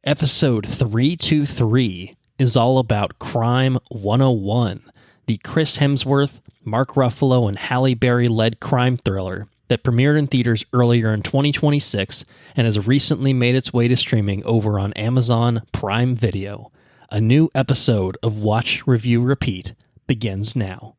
Episode 323 is all about Crime 101, the Chris Hemsworth, Mark Ruffalo, and Halle Berry led crime thriller that premiered in theaters earlier in 2026 and has recently made its way to streaming over on Amazon Prime Video. A new episode of Watch, Review, Repeat begins now.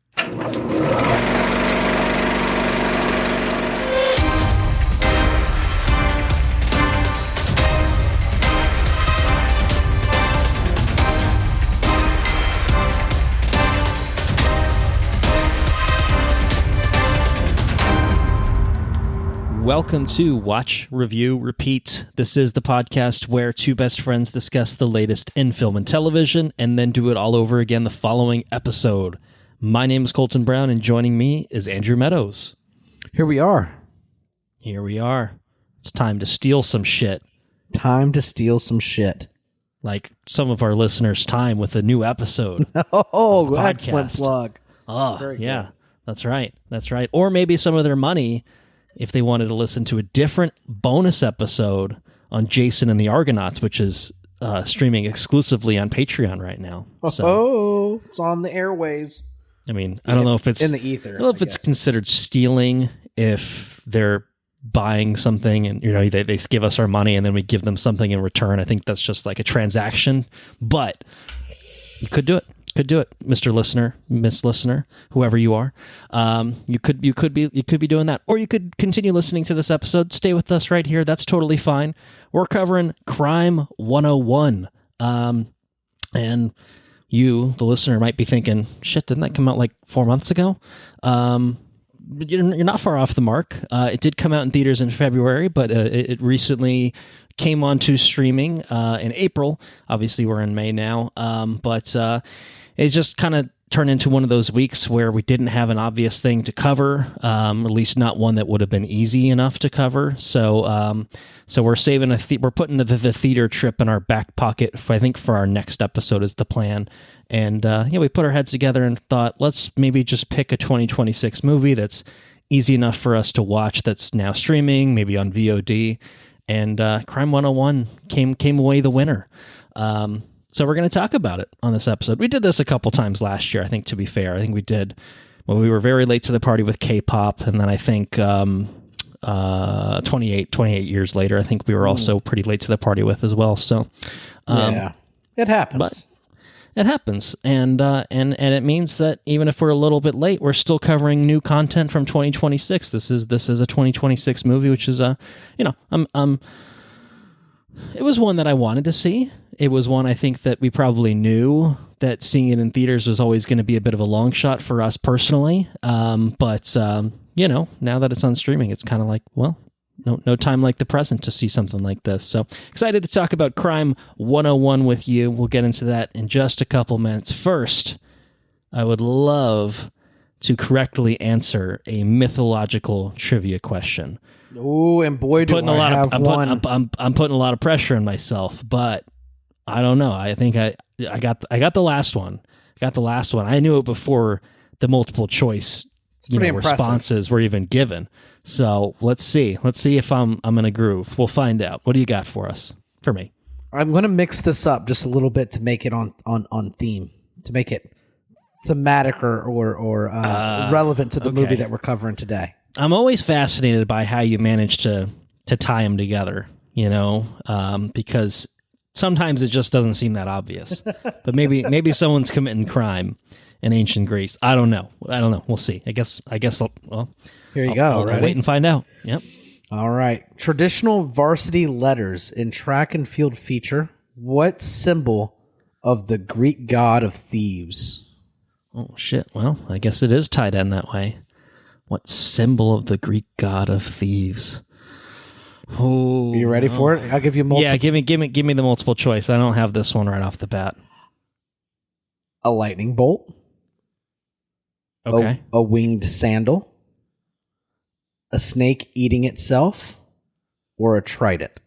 Welcome to Watch, Review, Repeat. This is the podcast where two best friends discuss the latest in film and television and then do it all over again the following episode. My name is Colton Brown, and joining me is Andrew Meadows. Here we are. It's time to steal some shit. Like some of our listeners' time with a new episode. Oh, excellent plug. Oh, yeah, that's right. Or maybe some of their money if they wanted to listen to a different bonus episode on Jason and the Argonauts, which is streaming exclusively on Patreon right now. So, it's on the airways. I mean, I don't know if it's in the ether. I don't know if it's considered stealing if they're buying something and they give us our money and then we give them something in return. I think that's just like a transaction, but you could do it. Mr. Listener, Miss Listener, whoever you are. You could be doing that, or you could continue listening to this episode. Stay with us right here. That's totally fine. We're covering Crime 101. And you, the listener, might be thinking, shit, didn't that come out like 4 months ago? You're not far off the mark. It did come out in theaters in February, but it recently came onto streaming in April. Obviously, we're in May now, but it just kind of turned into one of those weeks where we didn't have an obvious thing to cover, at least not one that would have been easy enough to cover. So we're saving we're putting the theater trip in our back pocket. I think for our next episode is the plan. And we put our heads together and thought, let's maybe just pick a 2026 movie that's easy enough for us to watch that's now streaming, maybe on VOD. And Crime 101 came away the winner. So we're going to talk about it on this episode. We did this a couple times last year, I think, to be fair. I think we did when we were very late to the party with K-pop, and then I think 28 years later, I think we were also pretty late to the party with as well. So yeah, it happens. But it happens, and it means that even if we're a little bit late, we're still covering new content from 2026. This is a 2026 movie, which is it was one that I wanted to see. It was one I think that we probably knew that seeing it in theaters was always going to be a bit of a long shot for us personally. But now that it's on streaming, it's kind of like, well, no time like the present to see something like this. So excited to talk about Crime 101 with you. We'll get into that in just a couple minutes. First, I would love to correctly answer a mythological trivia question. Oh, and boy, do I have one. I'm putting a lot of pressure on myself, but I don't know. I think I got the last one. I knew it before the multiple choice responses were even given. So let's see if I'm in a groove. We'll find out. What do you got for me? I'm going to mix this up just a little bit to make it on theme, to make it thematic or relevant to the movie that we're covering today. I'm always fascinated by how you manage to tie them together, because sometimes it just doesn't seem that obvious. But maybe someone's committing crime in ancient Greece. I don't know. We'll see. I guess here you go. I'll wait and find out. Yep. All right. Traditional varsity letters in track and field feature what symbol of the Greek god of thieves? Oh, shit. Well, I guess it is tied in that way. What symbol of the Greek god of thieves? Oh, are you ready for it? I'll give you multiple. Yeah, give me the multiple choice. I don't have this one right off the bat. A lightning bolt. Okay. A winged sandal. A snake eating itself, or a trident.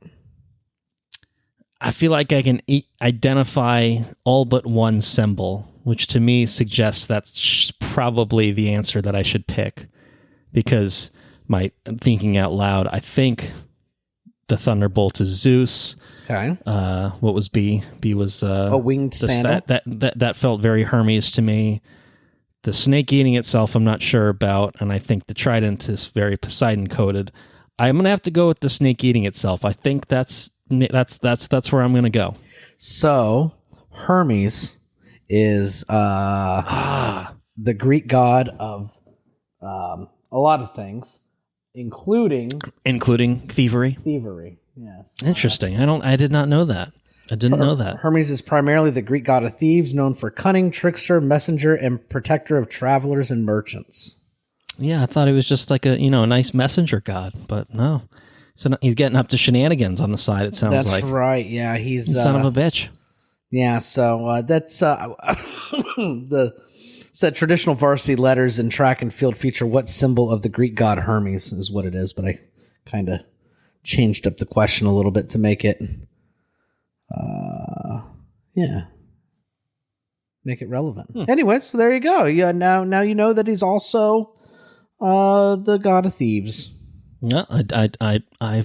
I feel like I can identify all but one symbol, which to me suggests that's probably the answer that I should pick. Because I'm thinking out loud, I think the thunderbolt is Zeus. Okay. What was B? B was a winged sandal. That felt very Hermes to me. The snake eating itself, I'm not sure about, and I think the trident is very Poseidon coded. I'm gonna have to go with the snake eating itself. I think that's where I'm gonna go. So Hermes is the Greek god of a lot of things, including thievery. Thievery. Yes. Interesting. I did not know that. I didn't know that. Hermes is primarily the Greek god of thieves, known for cunning, trickster, messenger, and protector of travelers and merchants. Yeah, I thought he was just like a nice messenger god, but no. So he's getting up to shenanigans on the side, it sounds like. That's right. Yeah, he's son of a bitch. Yeah, so that's said traditional varsity letters in track and field feature what symbol of the Greek god Hermes is what it is, but I kind of changed up the question a little bit to make it make it relevant. Anyway, so there you go. Yeah, now you know that he's also the god of thieves. Yeah, I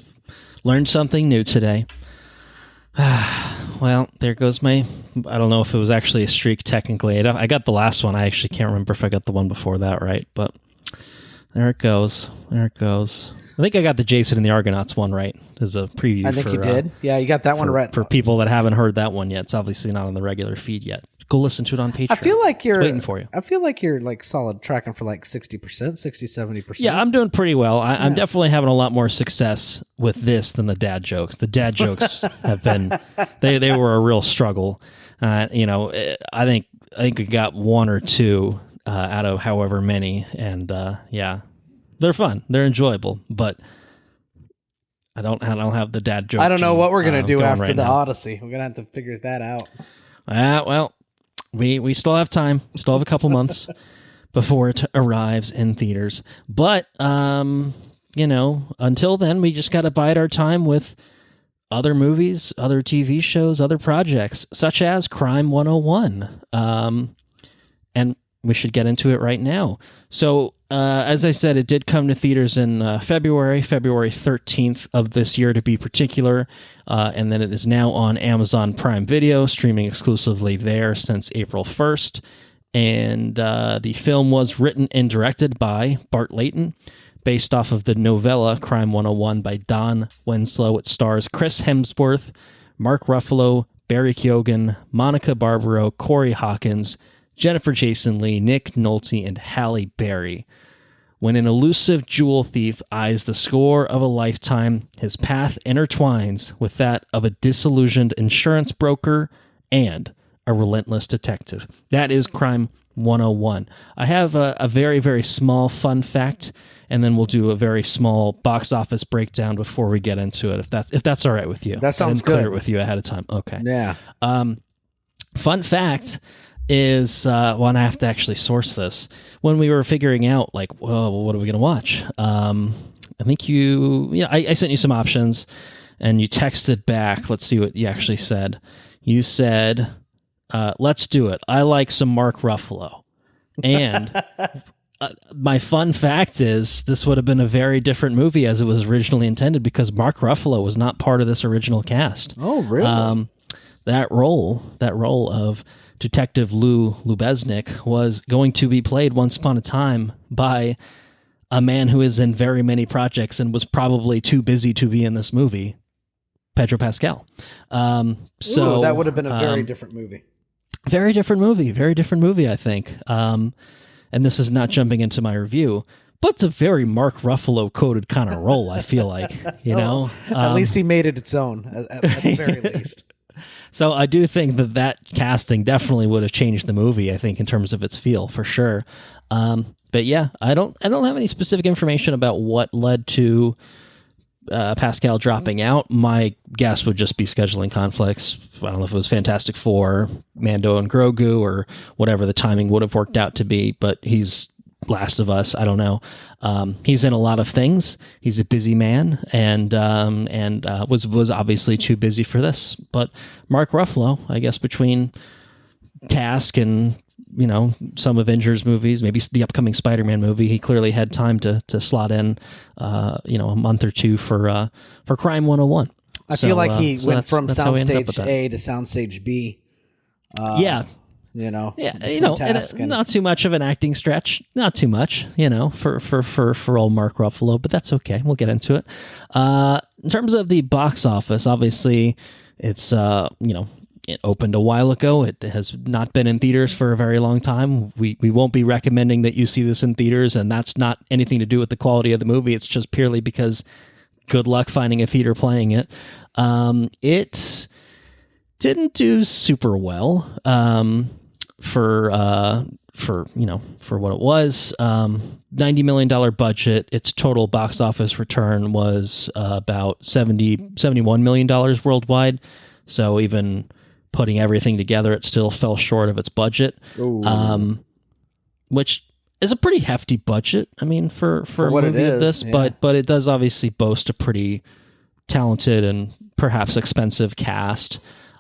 learned something new today. Well, there goes I don't know if it was actually a streak technically. I got the last one. I actually can't remember if I got the one before that right, but there it goes. I think I got the Jason and the Argonauts one right as a preview. I think you did. Yeah, you got that one right. For people that haven't heard that one yet, it's obviously not on the regular feed yet. Go listen to it on Patreon. I feel like you're waiting for you. I feel like you're like solid tracking for like 60%, 60-70%. Yeah, I'm doing pretty well. I'm definitely having a lot more success with this than the dad jokes. The dad jokes have been they were a real struggle. I think we got one or two out of however many, and they're fun. They're enjoyable, but I don't have the dad joke. I don't know what we're gonna do after right the now. Odyssey. We're gonna have to figure that out. Well, we still have time. Still have a couple months before it arrives in theaters. But until then, we just got to bide our time with other movies, other TV shows, other projects, such as Crime 101. And we should get into it right now. So, as I said, it did come to theaters in February 13th of this year to be particular, and then it is now on Amazon Prime Video, streaming exclusively there since April 1st. And the film was written and directed by Bart Layton, based off of the novella Crime 101 by Don Winslow. It stars Chris Hemsworth, Mark Ruffalo, Barry Keoghan, Monica Barbaro, Corey Hawkins, Jennifer Jason Leigh, Nick Nolte, and Halle Berry. When an elusive jewel thief eyes the score of a lifetime, his path intertwines with that of a disillusioned insurance broker and a relentless detective. That is Crime 101. I have a very, very small fun fact, and then we'll do a very small box office breakdown before we get into it, if that's all right with you. That sounds good. I didn't clear it with you ahead of time. Okay. Yeah. Fun fact is, I have to actually source this. When we were figuring out, like, well, what are we going to watch? I think I sent you some options, and you texted back. Let's see what you actually said. You said, let's do it. I like some Mark Ruffalo. And my fun fact is this would have been a very different movie as it was originally intended because Mark Ruffalo was not part of this original cast. Oh, really? That role of Detective Lou Lubeznik was going to be played once upon a time by a man who is in very many projects and was probably too busy to be in this movie, Pedro Pascal. So that would have been a very different movie. Very different movie, I think. And this is not jumping into my review, but it's a very Mark Ruffalo coded kind of role, I feel like, know? At least he made it its own, at the very least. So I do think that casting definitely would have changed the movie, I think, in terms of its feel, for sure. But yeah, I don't have any specific information about what led to Pascal dropping out. My guess would just be scheduling conflicts. I don't know if it was Fantastic Four, Mando and Grogu, or whatever the timing would have worked out to be, but he's Last of Us. I don't know. He's in a lot of things. He's a busy man, and was obviously too busy for this. But Mark Ruffalo, I guess, between Task and some Avengers movies, maybe the upcoming Spider-Man movie, he clearly had time to slot in a month or two for Crime 101. I feel like he went from that's how we ended up with soundstage that. A to soundstage B. Yeah, Yeah, and not too much of an acting stretch. Not too much, for old Mark Ruffalo, but that's okay. We'll get into it. In terms of the box office, obviously, it's it opened a while ago. It has not been in theaters for a very long time. We won't be recommending that you see this in theaters, and that's not anything to do with the quality of the movie. It's just purely because good luck finding a theater playing it. It didn't do super well for what it was. $90 million budget. Its total box office return was about $71 million worldwide. So even putting everything together, it still fell short of its budget, which is a pretty hefty budget. I mean, for a what movie it of this, is, but it does obviously boast a pretty talented and perhaps expensive cast.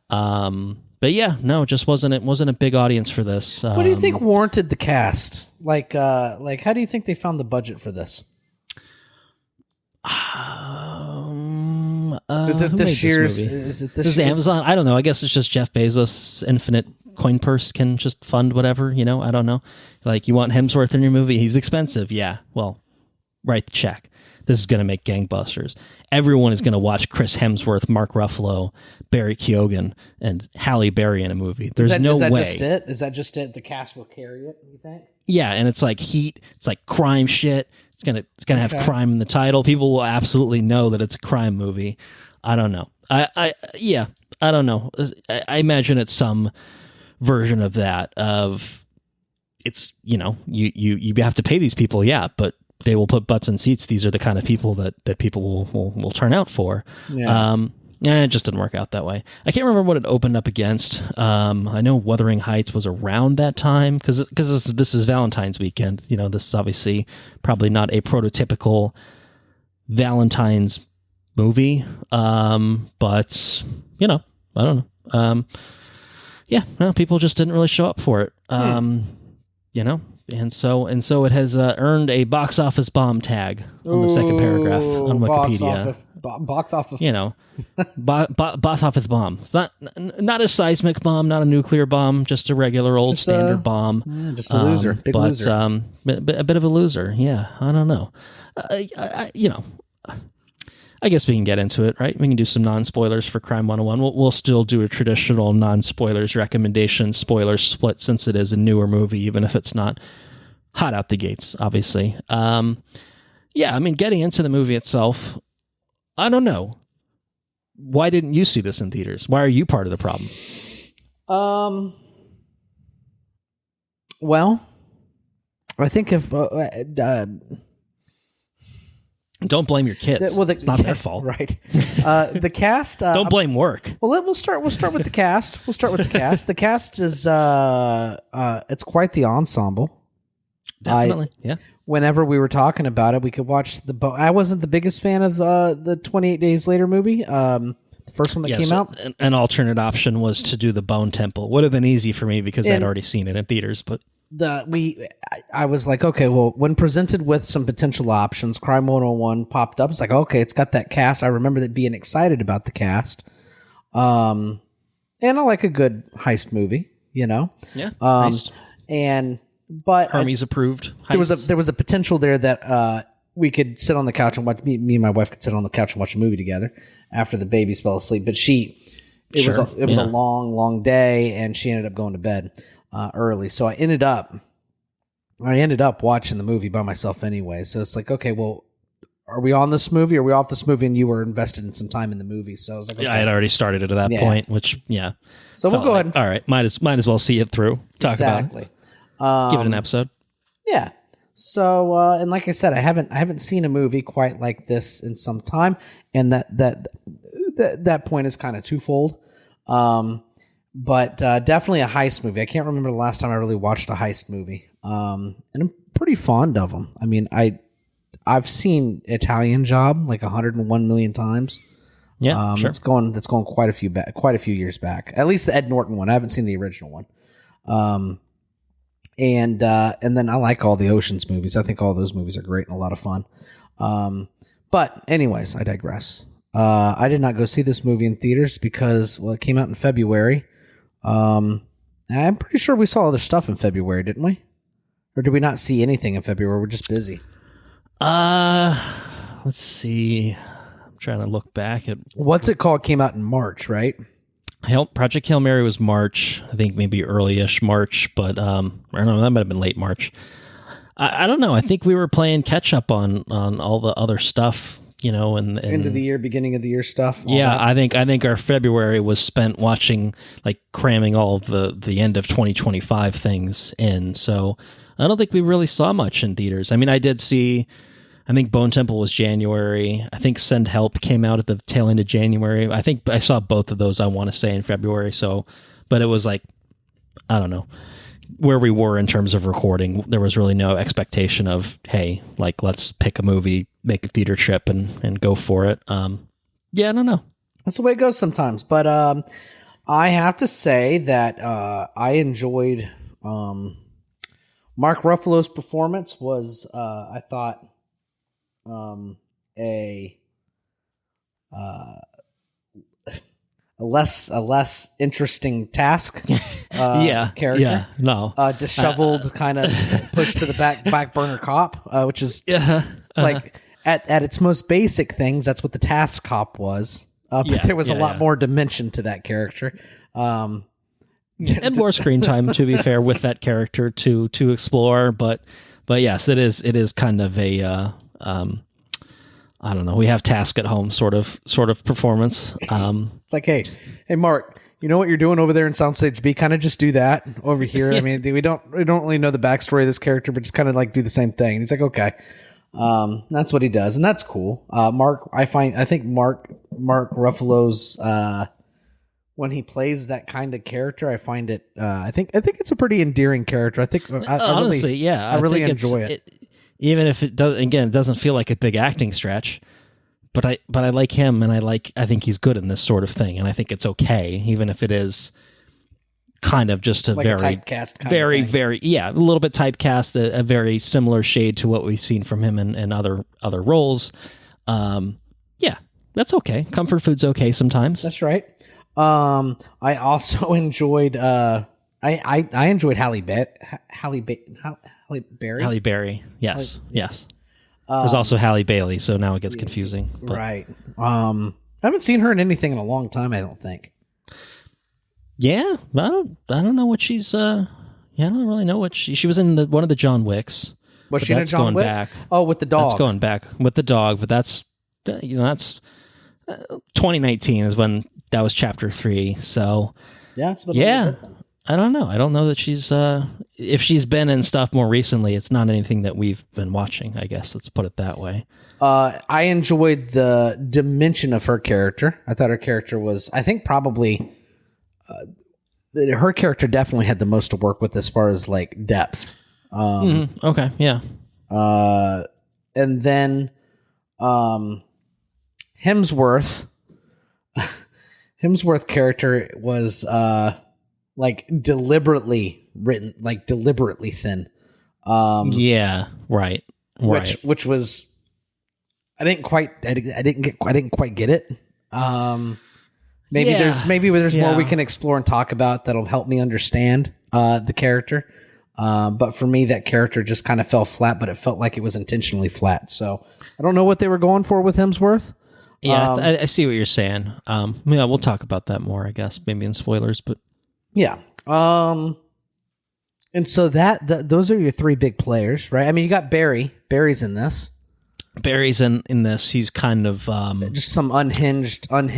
But yeah, no, it just wasn't a big audience for this. What do you think warranted the cast? Like how do you think they found the budget for this? Is it this year's? Is it this year's? Amazon? I don't know. I guess it's just Jeff Bezos' infinite coin purse can just fund whatever. I don't know. Like, you want Hemsworth in your movie? He's expensive. Yeah. Well, write the check. This is going to make gangbusters. Everyone is going to watch Chris Hemsworth, Mark Ruffalo, Barry Keoghan, and Halle Berry in a movie. There's no way. Is that just it? Is that just it? The cast will carry it, you think? Yeah, and it's like heat. It's like crime shit. It's gonna have crime in the title. People will absolutely know that it's a crime movie. I don't know. I don't know. I imagine it's some version of that. Of it's you have to pay these people, yeah, but they will put butts in seats. These are the kind of people that people will turn out for. Yeah. It just didn't work out that way. I can't remember what it opened up against. I know Wuthering Heights was around that time because this is Valentine's weekend. This is obviously probably not a prototypical Valentine's movie. But I don't know. People just didn't really show up for it. And so it has earned a box office bomb tag on the second paragraph on Wikipedia. Box office. Box office bomb. It's not a seismic bomb, not a nuclear bomb, just a regular old standard bomb. Just a loser, big loser. A bit of a loser. Yeah, I don't know. I guess we can get into it, right? We can do some non-spoilers for Crime 101. We'll still do a traditional non-spoilers recommendation, spoiler split, since it is a newer movie, even if it's not hot out the gates, obviously. Getting into the movie itself, I don't know. Why didn't you see this in theaters? Why are you part of the problem? Well, I think if... Don't blame your kids. It's not their fault, right? The cast. Don't blame work. Well, we'll start with the cast. The cast is it's quite the ensemble. Definitely, yeah. Whenever we were talking about it, we could watch I wasn't the biggest fan of the 28 Days Later movie. The first one that came out. An alternate option was to do the Bone Temple. Would have been easy for me because I'd already seen it in theaters, but. I was like, okay, well, when presented with some potential options, Crime 101 popped up. It's like, okay, it's got that cast. I remember that being excited about the cast. And I like a good heist movie, Yeah. Heist. But Hermes approved. There was a potential there that we could sit on the couch and watch. Me and my wife could sit on the couch and watch a movie together after the babies fell asleep. But it was a long, long day, and she ended up going to bed early. So I ended up watching the movie by myself anyway. So it's like, okay, well, are we on this movie? Or are we off this movie? And you were invested in some time in the movie. So I was like, okay. I had already started it at that point, which, yeah. So we'll go ahead. All right. Might as well see it through. Talk about it. Give it an episode. Yeah. So, and like I said, I haven't seen a movie quite like this in some time. And that point is kind of twofold. But definitely a heist movie. I can't remember the last time I really watched a heist movie. And I'm pretty fond of them. I mean, I've seen Italian Job like 101 million times. Yeah, sure. It's going quite a few years back. At least the Ed Norton one. I haven't seen the original one. And then I like all the Ocean's movies. I think all those movies are great and a lot of fun. But anyways, I digress. I did not go see this movie in theaters because, well, it came out in February. I'm pretty sure we saw other stuff in February, didn't we? Or did we not see anything in February? We're just busy. Let's see. I'm trying to look back at... What's it called? Came out in March, right? Project Hail Mary was March. I think maybe early-ish March, but I don't know. That might have been late March. I don't know. I think we were playing catch-up on all the other stuff, and end of the year, beginning of the year stuff. Yeah, that. I think our February was spent watching, cramming all of the end of 2025 things in. So I don't think we really saw much in theaters. I mean, I did see, I think Bone Temple was January. I think Send Help came out at the tail end of January. I think I saw both of those, I want to say, in February. So, but it was I don't know, where we were in terms of recording. There was really no expectation of, hey, let's pick a movie, make a theater trip and go for it. Yeah, I don't know. That's the way it goes sometimes. But I have to say that I enjoyed Mark Ruffalo's performance was, I thought, a less interesting task. Character. Yeah, no. Disheveled, kind of pushed to the back burner cop, which is at its most basic things. That's what the task cop was. But there was a lot more dimension to that character. And more screen time, to be fair, with that character to explore. But yes, it is kind of a I don't know. We have task at home sort of performance. It's like, hey, Mark, you know what you're doing over there in Soundstage B? Kind of just do that over here. I mean, we don't really know the backstory of this character, but just kind of do the same thing. And he's like, okay, that's what he does, and that's cool. I think Mark Ruffalo's when he plays that kind of character, I find it. I think it's a pretty endearing character. I think honestly, I really enjoy it. Even if it doesn't feel like a big acting stretch, but I like him, and I think he's good in this sort of thing, and I think it's okay, even if it is kind of just a very typecast kind very of thing. very a little bit typecast, a very similar shade to what we've seen from him in other roles. Yeah, that's okay. Comfort food's okay sometimes. That's right. I also enjoyed I enjoyed Halle Berry. Halle Berry, yes. There's also Halle Bailey, so now it gets confusing. But. Right. I haven't seen her in anything in a long time, I don't think. Yeah, I don't know what she's. I don't really know what she was in one of the John Wicks. Was she in a John Wick? Back. Oh, with the dog. That's going back with the dog, but that's 2019 is when that was chapter 3. So yeah, it's I don't know. I don't know that she's if she's been in stuff more recently. It's not anything that we've been watching, I guess. Let's put it that way. I enjoyed the dimension of her character. I thought her character was, I think probably her character definitely had the most to work with as far as depth. Okay, yeah. And then Hemsworth character was deliberately written, deliberately thin. Yeah, right. Which was, I didn't quite get it. Maybe there's more we can explore and talk about that'll help me understand the character. But for me, that character just kind of fell flat, but it felt like it was intentionally flat. So I don't know what they were going for with Hemsworth. Yeah, I see what you're saying. Yeah, we'll talk about that more, I guess, maybe in spoilers, but yeah. And so those are your 3 big players, right? I mean, you got Barry. Barry's in this. Barry's in this. He's kind of just some unhinged. Young,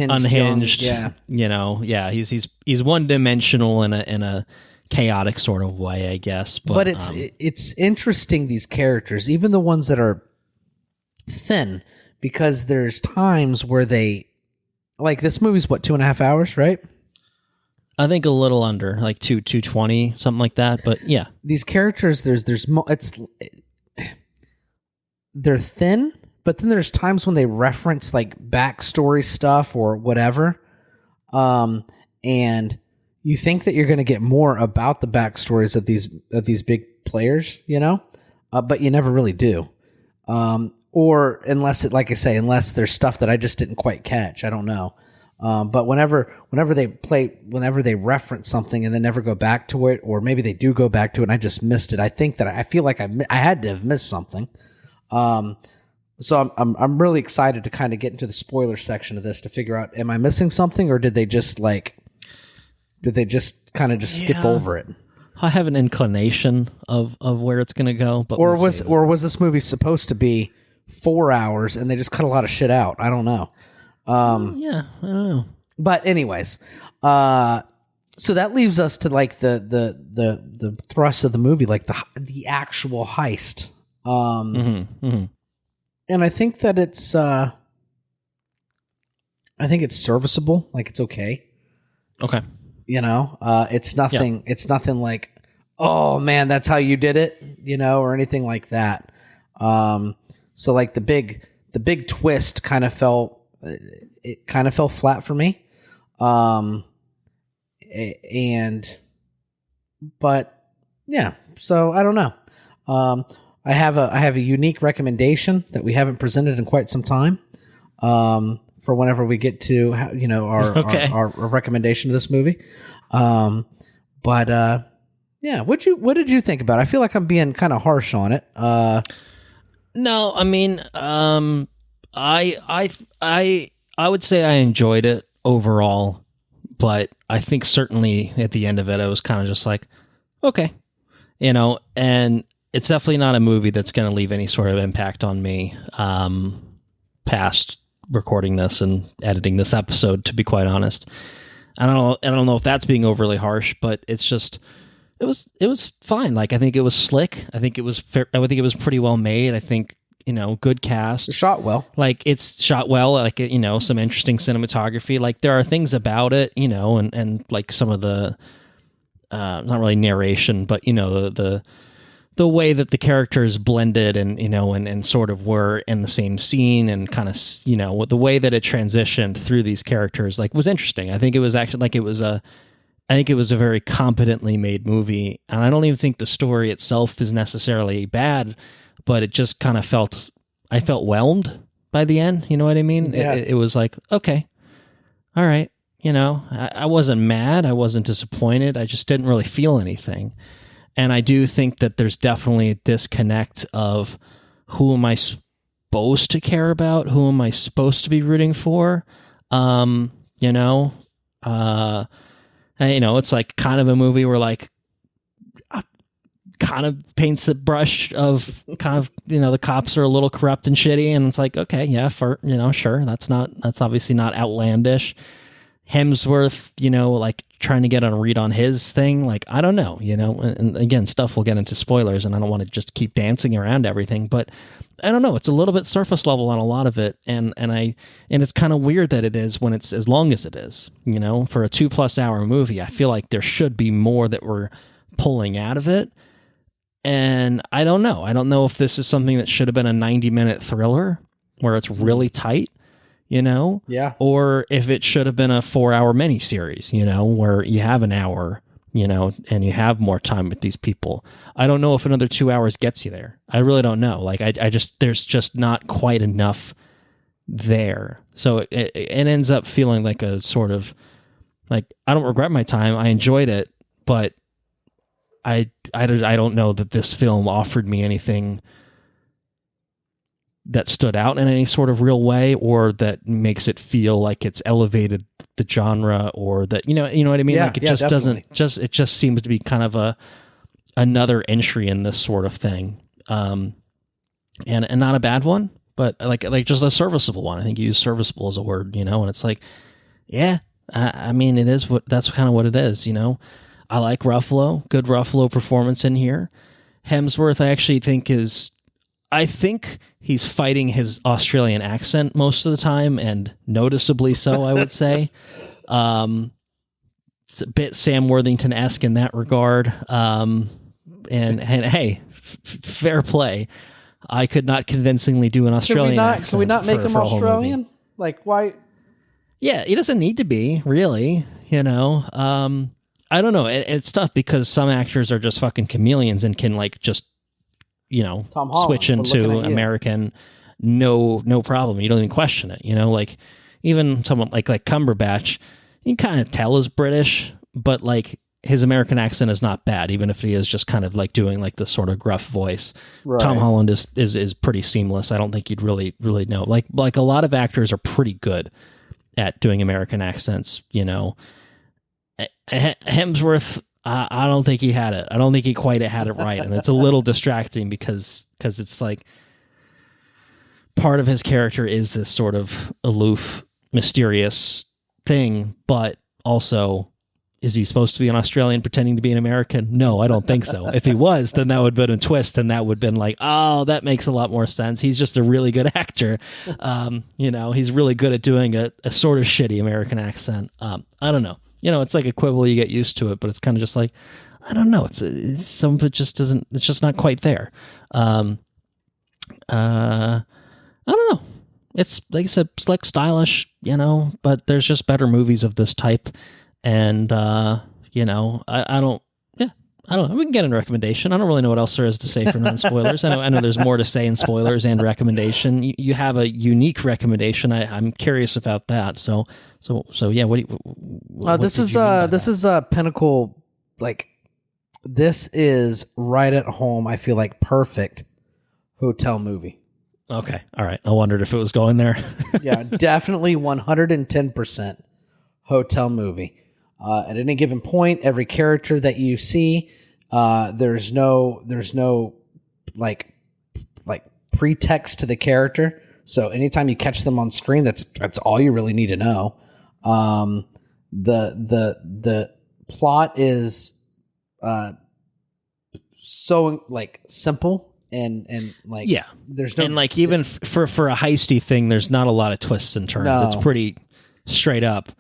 yeah. He's one dimensional in a chaotic sort of way, I guess. But it's interesting, these characters, even the ones that are thin, because there's times where they, this movie's 2.5 hours, right? I think a little under, 220, something like that. But yeah, these characters, they're thin, but then there's times when they reference backstory stuff or whatever, and you think that you're going to get more about the backstories of these big players, but you never really do. or unless it, like I say, unless there's stuff that I just didn't quite catch. I don't know. But whenever they reference something and then never go back to it, or maybe they do go back to it and I just missed it, I feel like I had to have missed something. So I'm really excited to kind of get into the spoiler section of this to figure out, am I missing something, or did they just kind of skip over it? I have an inclination of where it's going to go, but or was this movie supposed to be 4 hours and they just cut a lot of shit out? I don't know. I don't know. But anyways, so that leaves us to like the thrust of the movie, like the actual heist. And I think that it's serviceable. Like, it's okay. Okay. You know, it's nothing. Yeah. It's nothing like, oh man, that's how you did it, you know, or anything like that. So like the big twist kind of fell flat for me. But yeah, so I don't know. I have a unique recommendation that we haven't presented in quite some time. For whenever we get to, you know, our recommendation of this movie. Yeah, what did you think about it? I feel like I'm being kind of harsh on it. No, I mean, I would say I enjoyed it overall, but I think certainly at the end of it, I was kind of just like, okay, you know, and it's definitely not a movie that's going to leave any sort of impact on me past recording this and editing this episode, to be quite honest. I don't know if that's being overly harsh, but it's just, it was fine. Like, I think it was slick. I think it was fair. I think it was pretty well made. I think, you know, good cast. It's shot well. Like, it's shot well, like, you know, some interesting cinematography. Like, there are things about it, you know, and like some of the, not really narration, but, you know, the way that the characters blended and, you know, and sort of were in the same scene, and kind of, you know, the way that it transitioned through these characters, like, was interesting. I think it was actually like, I think it was a very competently made movie. And I don't even think the story itself is necessarily bad, but it just kind of I felt whelmed by the end. You know what I mean? Yeah. It was like, okay, all right. You know, I wasn't mad. I wasn't disappointed. I just didn't really feel anything. And I do think that there's definitely a disconnect of, who am I supposed to care about? Who am I supposed to be rooting for? You know, you know, it's like kind of a movie where, like, kind of paints the brush of kind of, you know, the cops are a little corrupt and shitty, and it's like, okay, yeah, you know, sure, that's obviously not outlandish. Hemsworth, you know, like, trying to get a read on his thing, like, I don't know, you know, and again, stuff will get into spoilers, and I don't want to just keep dancing around everything, but I don't know, it's a little bit surface level on a lot of it, and it's kind of weird that it is when it's as long as it is, you know, for a 2+ hour movie. I feel like there should be more that we're pulling out of it, and I don't know if this is something that should have been a 90-minute thriller where it's really tight, you know? Yeah. Or if it should have been a 4-hour miniseries, you know, where you have an hour, you know, and you have more time with these people. I don't know if another 2 hours gets you there. I really don't know. Like, I just, there's just not quite enough there. So it ends up feeling like a sort of, like, I don't regret my time. I enjoyed it, but I don't know that this film offered me anything that stood out in any sort of real way, or that makes it feel like it's elevated the genre, or that, you know what I mean? Yeah, like, it yeah, just definitely. it just seems to be kind of another entry in this sort of thing. And not a bad one, but like just a serviceable one. I think you use serviceable as a word, you know, and it's like, yeah, I mean, that's kind of what it is, you know. I like Ruffalo, good Ruffalo performance in here. Hemsworth, I actually think I think he's fighting his Australian accent most of the time, and noticeably so, I would say. It's a bit Sam Worthington-esque in that regard. And hey, fair play. I could not convincingly do an Australian accent. Can we not make him Australian? Like, why? Yeah, he doesn't need to be, really, you know. I don't know. It's tough because some actors are just fucking chameleons and can, like, just, you know, switch into American no problem. You don't even question it. Like even someone like Cumberbatch, you can kind of tell is British, but like his American accent is not bad, even if he is just kind of like doing like this sort of gruff voice. Right. Tom Holland is pretty seamless. I don't think you'd really know. Like a lot of actors are pretty good at doing American accents. Hemsworth, I don't think he had it. I don't think he quite had it right, and it's a little distracting because it's like part of his character is this sort of aloof, mysterious thing, but also, is he supposed to be an Australian pretending to be an American? No, I don't think so. If he was, then that would have been a twist, and that would have been like, oh, that makes a lot more sense. He's just a really good actor. He's really good at doing a sort of shitty American accent. I don't know. It's like a quibble, you get used to it, but it's kind of just like, I don't know. It's some of it just doesn't, it's just not quite there. I don't know. It's like I said, slick, stylish, but there's just better movies of this type. And, I don't know. We can get a recommendation. I don't really know what else there is to say for non-spoilers. I know there's more to say in spoilers and recommendation. You have a unique recommendation. I'm curious about that. So yeah. This is a pinnacle. Like, this is right at home. I feel like perfect hotel movie. Okay. All right. I wondered if it was going there. Yeah, definitely 110% hotel movie. At any given point, every character that you see, there's no like pretext to the character. So anytime you catch them on screen, that's all you really need to know. The plot is so like simple and like, yeah, there's no, and like even for a heisty thing, there's not a lot of twists and turns. No. It's pretty straight up.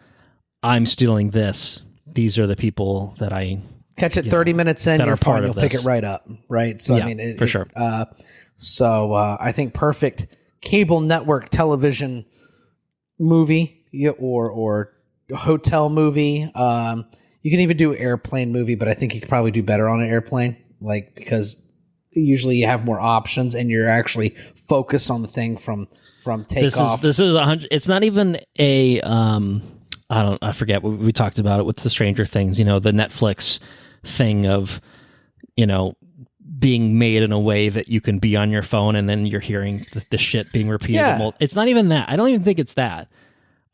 I'm stealing this. These are the people that I catch it 30 minutes in. You're fine. You'll pick it right up. Right. So, yeah, for sure. I think perfect cable network television movie or hotel movie. You can even do airplane movie, but I think you could probably do better on an airplane, like, because usually you have more options and you're actually focused on the thing from takeoff. This is 100. It's not even a, I forget. We talked about it with the Stranger Things, the Netflix thing of, being made in a way that you can be on your phone and then you're hearing the shit being repeated. Yeah. It's not even that. I don't even think it's that.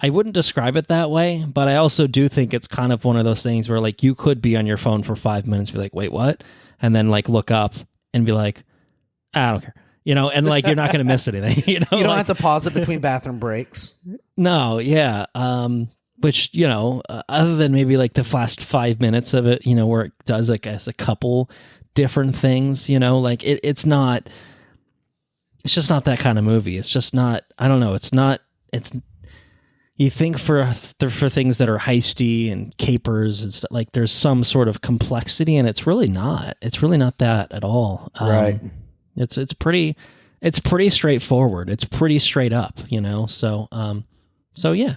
I wouldn't describe it that way, but I also do think it's kind of one of those things where like you could be on your phone for 5 minutes, be like, wait, what? And then like look up and be like, I don't care. And like you're not going to miss anything. You don't have to pause it between bathroom breaks. No, yeah. Which, other than maybe like the last 5 minutes of it, where it does, I guess, a couple different things, like it's just not that kind of movie. It's just not, I don't know. You think for things that are heisty and capers and stuff, like there's some sort of complexity, and it's really not that at all. Right. It's pretty straightforward. It's pretty straight up, so yeah.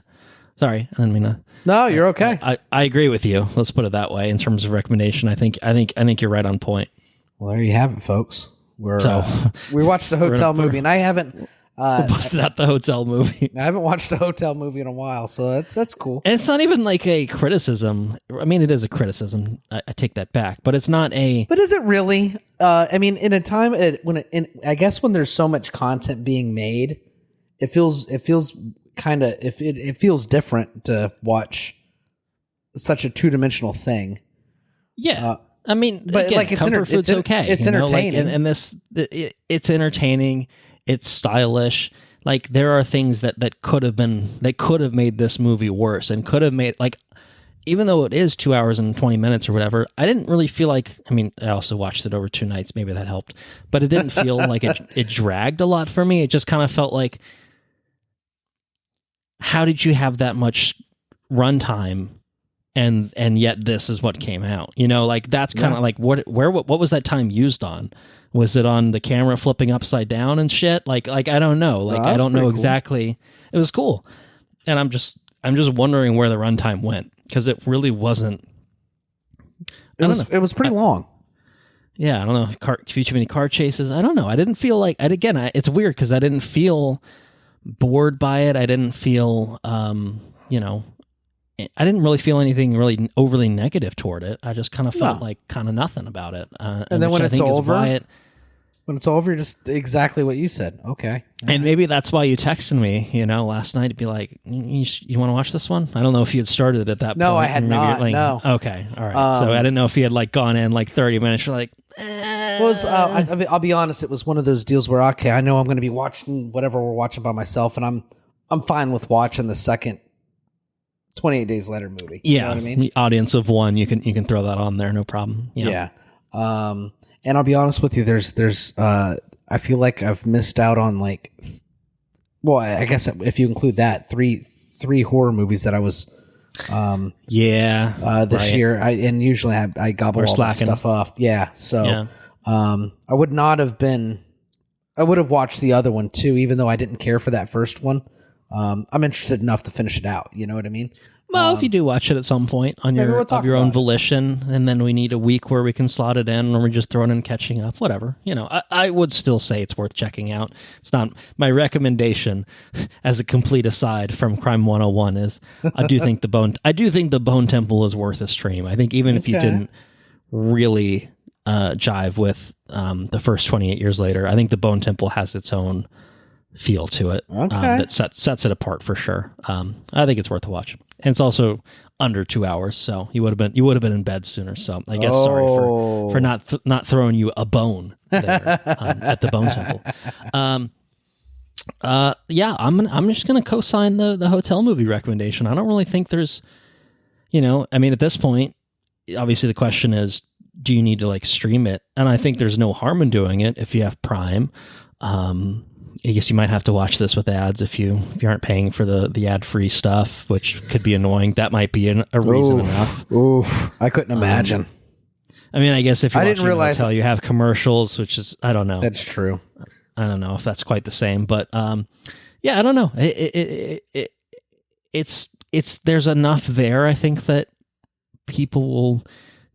Sorry, I didn't mean to. No, you're okay. I agree with you. Let's put it that way. In terms of recommendation, I think you're right on point. Well, there you have it, folks. We watched a hotel movie, and I haven't. We busted out the hotel movie. I haven't watched a hotel movie in a while, so that's cool. And it's not even like a criticism. I mean, it is a criticism. I take that back, but it's not a. But is it really? I mean, in a time I guess when there's so much content being made, it feels kind of it feels different to watch such a two-dimensional thing. Yeah. I mean, but again, like it's okay. It's entertaining. Like, and it's entertaining. It's stylish. Like there are things that could have made this movie worse and could have made, like, even though it is 2 hours and 20 minutes or whatever, I didn't really feel like, I mean, I also watched it over 2 nights. Maybe that helped, but it didn't feel like it dragged a lot for me. It just kind of felt like, how did you have that much runtime and yet this is what came out? Like that's kind of like what was that time used on? Was it on the camera flipping upside down and shit? Like I don't know. Like I don't know exactly. Cool. It was cool, and I'm just wondering where the runtime went, because it really wasn't. It was pretty long. Yeah, I don't know. Too many car chases. I don't know. I didn't feel like. It's weird because I didn't feel bored by it. I didn't feel, you know, I didn't really feel anything really overly negative toward it. I just kind of felt like kind of nothing about it. And then when it's over, you're just exactly what you said. Okay. And maybe that's why you texted me, you know, last night to be like, you want to watch this one? I don't know if you had started at that point. No, I had not. No. Okay. All right. So I didn't know if you had like gone in like 30 minutes. You're like, I'll be honest. It was one of those deals where, okay, I know I'm going to be watching whatever we're watching by myself, and I'm fine with watching the second 28 Days Later movie. Yeah. You know what I mean? The audience of one, you can throw that on there. No problem. Yeah. And I'll be honest with you, there's I feel like I've missed out on like, well, I guess if you include that, three horror movies that I was, this year. And usually I gobble all that stuff up. Yeah. So, I would have watched the other one too, even though I didn't care for that first one. I'm interested enough to finish it out. You know what I mean? Well, if you do watch it at some point on your own volition, and then we need a week where we can slot it in, or we just throw it in catching up, whatever. You know, I would still say it's worth checking out. It's not my recommendation as a complete aside from Crime 101 is I do think the Bone Temple is worth a stream. I think even if you didn't really jive with the first 28 Years Later, I think the Bone Temple has its own feel to it that sets it apart for sure. I think it's worth a watch, and it's also under 2 hours, so you would have been in bed sooner. So I guess sorry for not throwing you a bone there at the Bone Temple. I'm just gonna co-sign the hotel movie recommendation. I don't really think there's, you know, I mean, at this point, obviously the question is, do you need to like stream it? And I think there's no harm in doing it if you have Prime. I guess you might have to watch this with ads if you aren't paying for the ad-free stuff, which could be annoying. That might be a reason enough. Oof, I couldn't imagine. I mean, I guess if you're watching a hotel, you have commercials, which is, I don't know. That's true. I don't know if that's quite the same, but yeah, I don't know. It's there's enough there. I think that people will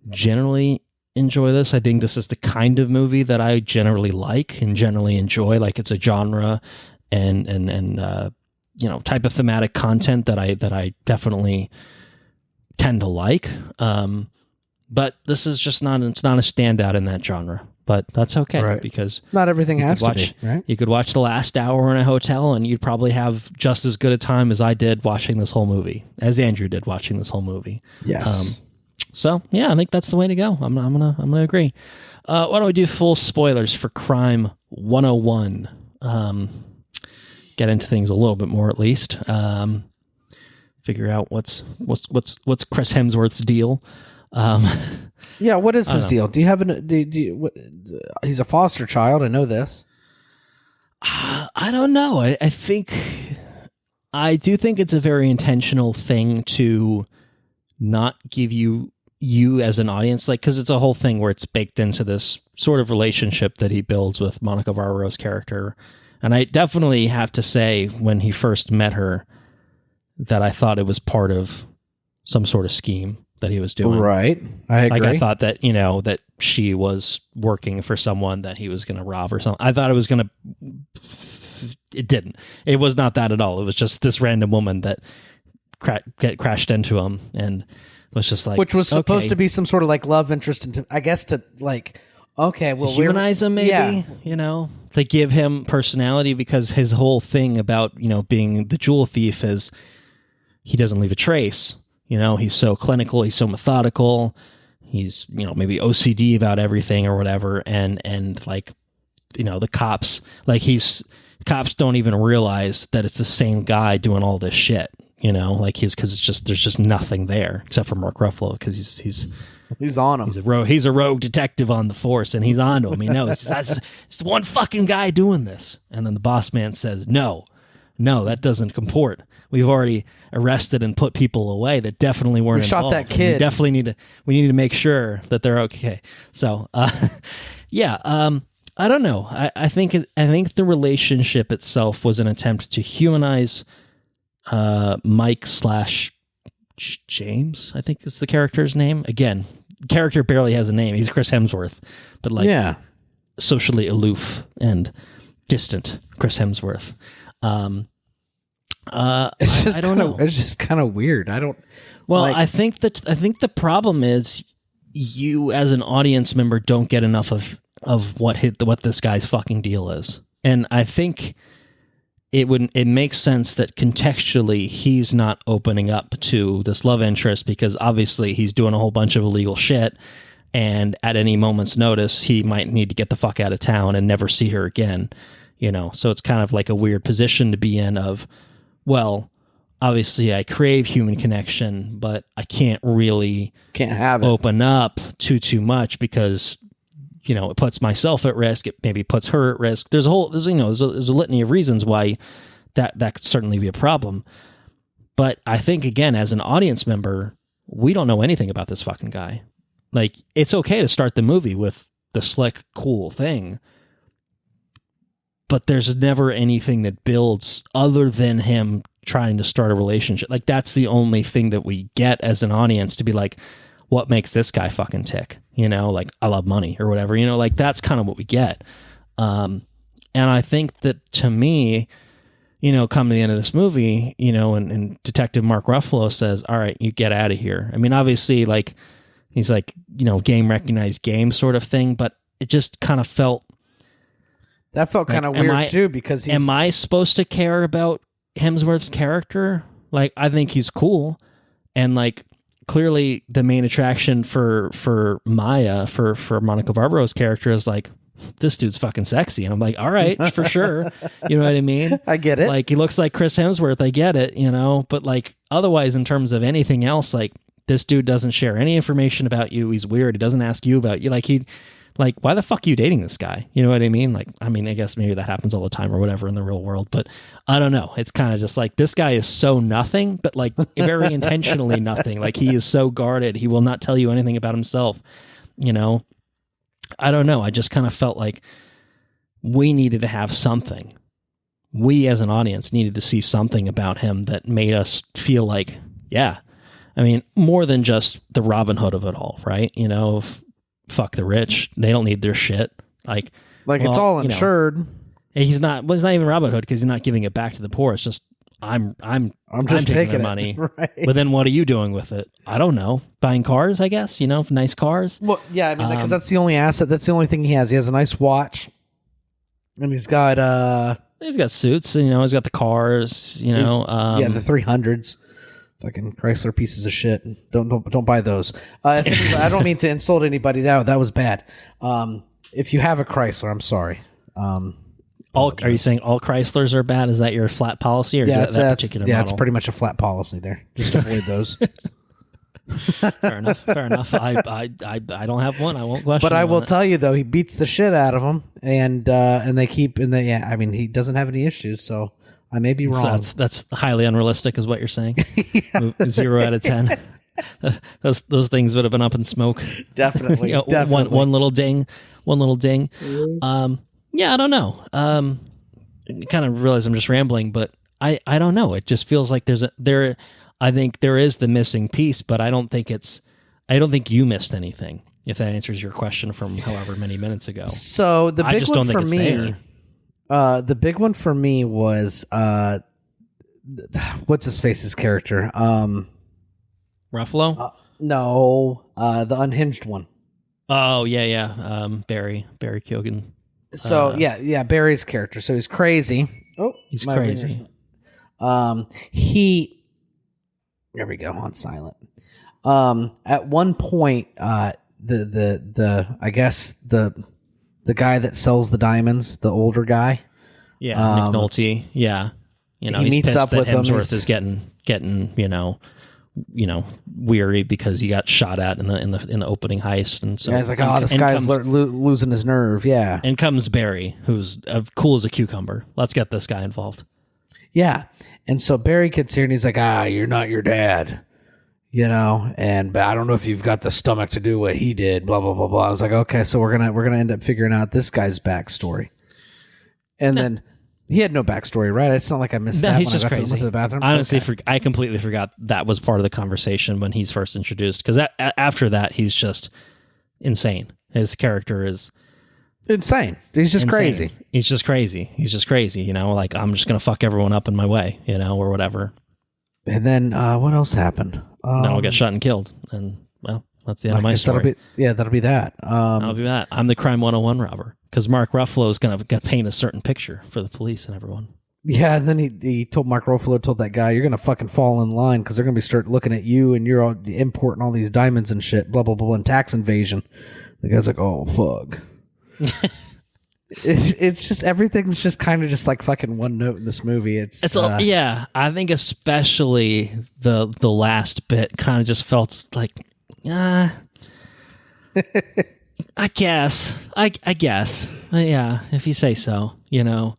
generally enjoy this. I think this is the kind of movie that I generally like and generally enjoy. Like, it's a genre and you know, type of thematic content that I definitely tend to like. But this is just not a standout in that genre. But that's okay, right? Because not everything has to be, right? You could watch the last hour in a hotel and you'd probably have just as good a time as I did watching this whole movie, as Andrew did watching this whole movie. Yes. So yeah, I think that's the way to go. I'm gonna agree. Why don't we do full spoilers for Crime 101? Get into things a little bit more, at least. Figure out what's Chris Hemsworth's deal. Yeah, what is his deal? Do you have he's a foster child. I know this. I don't know. I do think it's a very intentional thing to not give you as an audience, like, because it's a whole thing where it's baked into this sort of relationship that he builds with Monica Barbara's character. And I definitely have to say, when he first met her, that I thought it was part of some sort of scheme that he was doing. Right. I agree. Like, I thought that, you know, that she was working for someone that he was going to rob or something. I thought it was going to... It didn't. It was not that at all. It was just this random woman that crashed into him and was just like... Which was supposed to be some sort of like love interest, I guess, to like... Okay, well, humanize him, maybe, you know, to give him personality, because his whole thing about, you know, being the jewel thief is he doesn't leave a trace. You know, he's so clinical, he's so methodical, he's, you know, maybe OCD about everything or whatever, and like, you know, the cops, like cops don't even realize that it's the same guy doing all this shit, you know, like because it's just, there's just nothing there except for Mark Ruffalo, because he's on him. He's a rogue detective on the force, and he's on to him. He knows that's one fucking guy doing this. And then the boss man says, no, that doesn't comport. We've already arrested and put people away that definitely weren't involved. We shot that kid. We need to make sure that they're okay. So, yeah, I don't know. I think the relationship itself was an attempt to humanize Mike / James, I think is the character's name. Again, character barely has a name. He's Chris Hemsworth, but like socially aloof and distant Chris Hemsworth. It's I don't know. It's just kind of weird. I don't. Well, I think the problem is you as an audience member don't get enough of what this guy's fucking deal is, and I think it makes sense that contextually he's not opening up to this love interest because obviously he's doing a whole bunch of illegal shit, and at any moment's notice he might need to get the fuck out of town and never see her again. So it's kind of like a weird position to be in of, well, obviously I crave human connection, but I can't have it open up too much because, it puts myself at risk. It maybe puts her at risk. There's a litany of reasons why that could certainly be a problem. But I think, again, as an audience member, we don't know anything about this fucking guy. Like, it's okay to start the movie with the slick, cool thing, but there's never anything that builds other than him trying to start a relationship. Like, that's the only thing that we get as an audience to be like, what makes this guy fucking tick? Like, I love money or whatever, like that's kind of what we get. And I think that to me, come to the end of this movie, and Detective Mark Ruffalo says, all right, you get out of here. I mean, obviously, like, he's like, game recognized game sort of thing, but it just kind of felt... That felt kind of weird too, because am I supposed to care about Hemsworth's character? Like, I think he's cool, and like clearly the main attraction for Maya, for Monica Barbara's character is like, this dude's fucking sexy, and I'm like, all right, for sure. You know what I mean? I get it. Like, he looks like Chris Hemsworth. I get it. But like otherwise, in terms of anything else, like this dude doesn't share any information about you. He's weird. He doesn't ask you about you. Like, why the fuck are you dating this guy? You know what I mean? Like, I mean, I guess maybe that happens all the time or whatever in the real world, but I don't know. It's kind of just like, this guy is so nothing, but like very intentionally nothing. Like, he is so guarded. He will not tell you anything about himself. I don't know. I just kind of felt like we needed to have something. We as an audience needed to see something about him that made us feel like, yeah, I mean, more than just the Robin Hood of it all, right? Fuck the rich. They don't need their shit. Like it's all insured. He's not even Robin Hood because he's not giving it back to the poor. It's just I'm just taking their money. Right. But then what are you doing with it? I don't know. Buying cars, I guess. Nice cars. Well, yeah. I mean, because that's the only asset. That's the only thing he has. He has a nice watch, and he's got suits. He's got the cars. The 300s. Fucking Chrysler pieces of shit. Don't buy those. I don't mean to insult anybody. That was bad. If you have a Chrysler, I'm sorry. Are you saying all Chryslers are bad? Is that your flat policy, or that particular model? It's pretty much a flat policy there. Just avoid those. Fair enough. I don't have one. I won't question. But I will tell you though, he beats the shit out of them, and they keep I mean, he doesn't have any issues, so. I may be wrong. So that's highly unrealistic, is what you're saying. 0 out of 10. Those things would have been up in smoke. Definitely. Definitely. One little ding. Yeah, I don't know. I kind of realize I'm just rambling, but I don't know. It just feels like I think there is the missing piece, but I don't think you missed anything. If that answers your question from however many minutes ago. So the big one for me. The big one for me was what's his face's character? Ruffalo? No, the unhinged one. Oh yeah. Barry Keoghan. So Barry's character. So he's crazy. Oh, he's crazy. There we go, on silent. At one point, the I guess the guy that sells the diamonds, the older guy. Yeah, Nick Nolte. Yeah. He meets up with him. Hemsworth is getting weary because he got shot at in the opening heist, and so he's like, oh, this guy's losing his nerve. Yeah. And comes Barry, who's cool as a cucumber. Let's get this guy involved. Yeah. And so Barry gets here and he's like, you're not your dad. But I don't know if you've got the stomach to do what he did, blah, blah, blah, blah. I was like, okay, so we're gonna end up figuring out this guy's backstory. And then He had no backstory, right? It's not like I missed that he's when just I crazy. went to the bathroom. Honestly, I completely forgot that was part of the conversation when he's first introduced. Because after that, he's just insane. His character is insane. He's just insane. crazy. He's just crazy. He's just crazy. You know, like I'm just gonna fuck everyone up in my way. You know, or whatever. And then what else happened? Then I'll get shot and killed, and well, that's the end of my story. That'll be that. I'll be that. I'm the Crime 101 robber because Mark Ruffalo is gonna paint a certain picture for the police and everyone. Yeah, and then he told Mark Ruffalo told that guy, "You're gonna fucking fall in line because they're gonna be start looking at you and you're all importing all these diamonds and shit, blah blah blah, and tax invasion." The guy's like, "Oh fuck." It's just everything's just kind of just like fucking one note in this movie. It's yeah. I think especially the last bit kind of just felt like, I guess, yeah. If you say so, you know,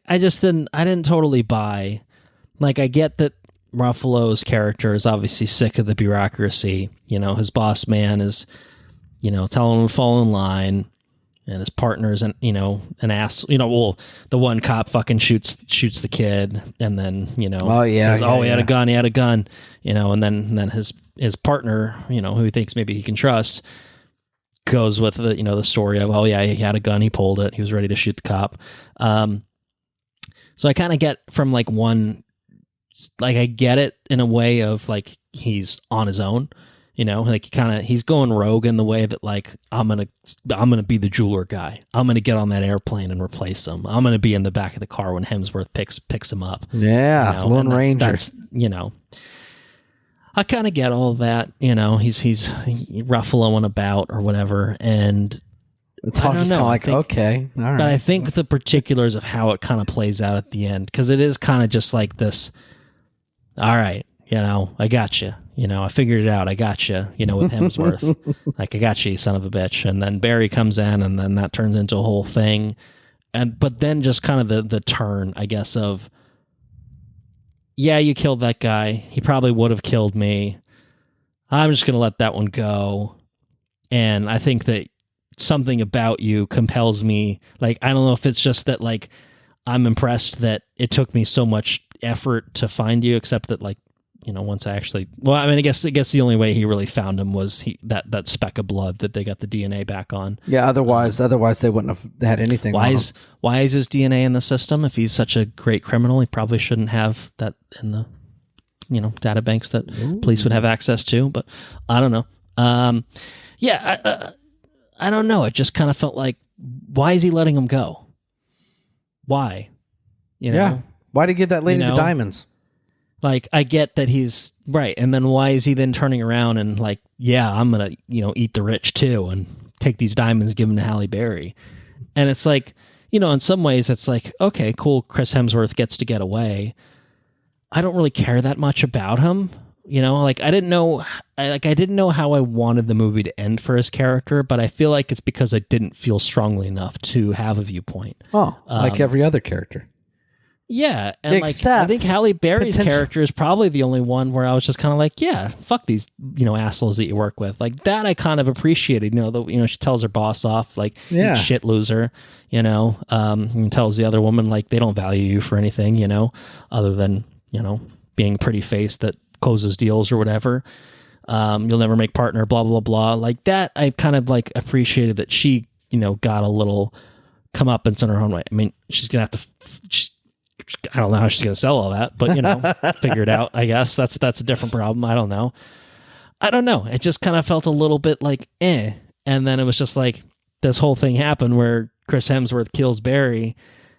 I didn't totally buy. Like, I get that Ruffalo's character is obviously sick of the bureaucracy. You know, his boss man is, you know, telling him to fall in line. And his partner's an ass. You know, well, the one cop fucking shoots the kid, and then he had a gun. You know, and then his partner, you know, who he thinks maybe he can trust, goes with the story of he had a gun, he pulled it, he was ready to shoot the cop. So I kind of get from like one, like I get it in a way of like he's on his own. You know, like he's going rogue in the way that like I'm gonna be the jeweler guy. I'm gonna get on that airplane and replace him. I'm gonna be in the back of the car when Hemsworth picks him up. Yeah, you know? Lone Ranger. That's, you know, I kind of get all of that. You know, he's Ruffaloing about or whatever, and it's all just kind of like okay, all right. But I think the particulars of how it kind of plays out at the end, because it is kind of just like this. All right, you know, I got you. You know, I figured it out. I got you, you know, with Hemsworth. Like, I got you, you son of a bitch. And then Barry comes in, and then that turns into a whole thing. But then just kind of the turn, I guess, of, yeah, you killed that guy. He probably would have killed me. I'm just going to let that one go. And I think that something about you compels me. Like, I don't know if it's just that, like, I'm impressed that it took me so much effort to find you, except that, like, you know, once I actually, well, I mean, I guess the only way he really found him was that speck of blood that they got the DNA back on. Yeah, otherwise they wouldn't have had anything. Why is his DNA in the system? If he's such a great criminal, he probably shouldn't have that in the, you know, data banks that police would have access to. But I don't know. I don't know. It just kind of felt like, why is he letting him go? Why? You know? Yeah. Why did he give that lady the diamonds? Like, I get that he's right. And then why is he then turning around and like, yeah, I'm going to, you know, eat the rich too and take these diamonds, give them to Halle Berry. And it's like, you know, in some ways it's like, okay, cool. Chris Hemsworth gets to get away. I don't really care that much about him. You know, like I didn't know how I wanted the movie to end for his character, but I feel like it's because I didn't feel strongly enough to have a viewpoint. Oh, like every other character. Yeah, and like I think Halle Berry's character is probably the only one where I was just kind of like, yeah, fuck these, you know, assholes that you work with. Like that, I kind of appreciated. You know, she tells her boss off, like, you shit loser. You know, and tells the other woman like they don't value you for anything. You know, other than, you know, being a pretty face that closes deals or whatever. You'll never make partner. Blah blah blah. Like that, I kind of like appreciated that she, you know, got a little comeuppance in her own way. I mean, she's gonna have to. I don't know how she's going to sell all that, but, you know, figure it out, I guess. That's a different problem. I don't know. It just kind of felt a little bit like, eh. And then it was just like this whole thing happened where Chris Hemsworth kills Barry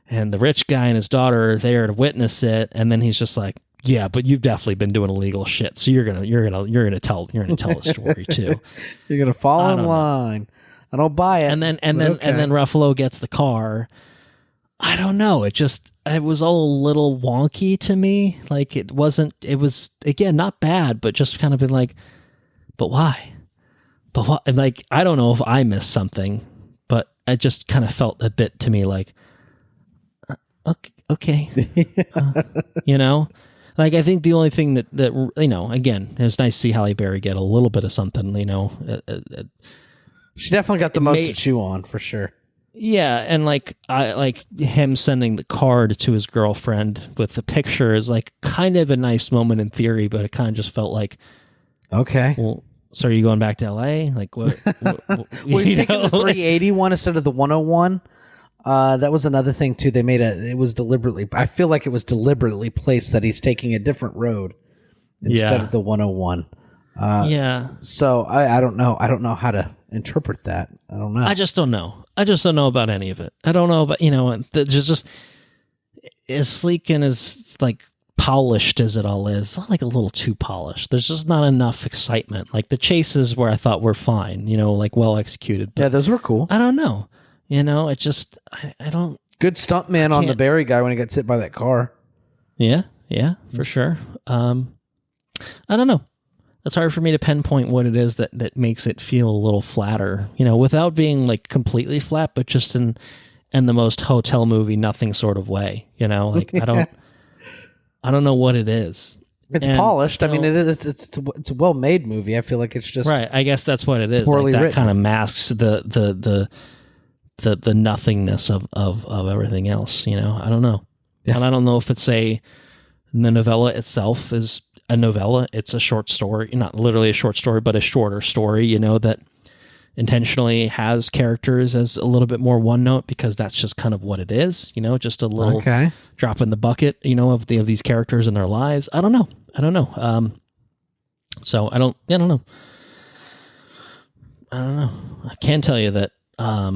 and the rich guy and his daughter are there to witness it. And then he's just like, yeah, but you've definitely been doing illegal shit. So you're going to tell a story too. You're going to fall in line. I don't buy it. And then Ruffalo gets the car. I don't know. It was all a little wonky to me. Like it was, again, not bad, but just kind of been like, but why? But what? Like, I don't know if I missed something, but it just kind of felt a bit to me like, okay. You know, like, I think the only thing that, you know, again, it was nice to see Halle Berry get a little bit of something, you know. She definitely got the most to chew on for sure. Yeah, and like I like him sending the card to his girlfriend with the picture is like kind of a nice moment in theory, but it kind of just felt like, okay, well, so are you going back to LA? Like what? Well, he's taking the 380 one instead of the 101. That was another thing too. It was deliberately. I feel like it was deliberately placed that he's taking a different road instead of the 101. Yeah. So I don't know. I don't know how to interpret that. I don't know. I just don't know. I just don't know about any of it. I don't know about, there's just as sleek and as like polished as it all is, it's not like a little too polished. There's just not enough excitement. Like the chases where I thought were fine, like well executed. Yeah, those were cool. I don't know. It just, I don't. Good stuntman on the Barry guy when he got hit by that car. Yeah, for sure. I don't know. It's hard for me to pinpoint what it is that makes it feel a little flatter, without being like completely flat, but just in the most hotel movie nothing sort of way, like I don't know what it is. It's polished. I mean, it's a well-made movie. I feel like it's just right. I guess that's what it is. Poorly like that written. Kind of masks the nothingness of everything else. I don't know, and I don't know if it's the novella itself is a novella. It's a short story, not literally a short story, but a shorter story. That intentionally has characters as a little bit more one note because that's just kind of what it is. Just a little drop in the bucket. Of these characters and their lives. I don't know. So I don't know. I can tell you that. I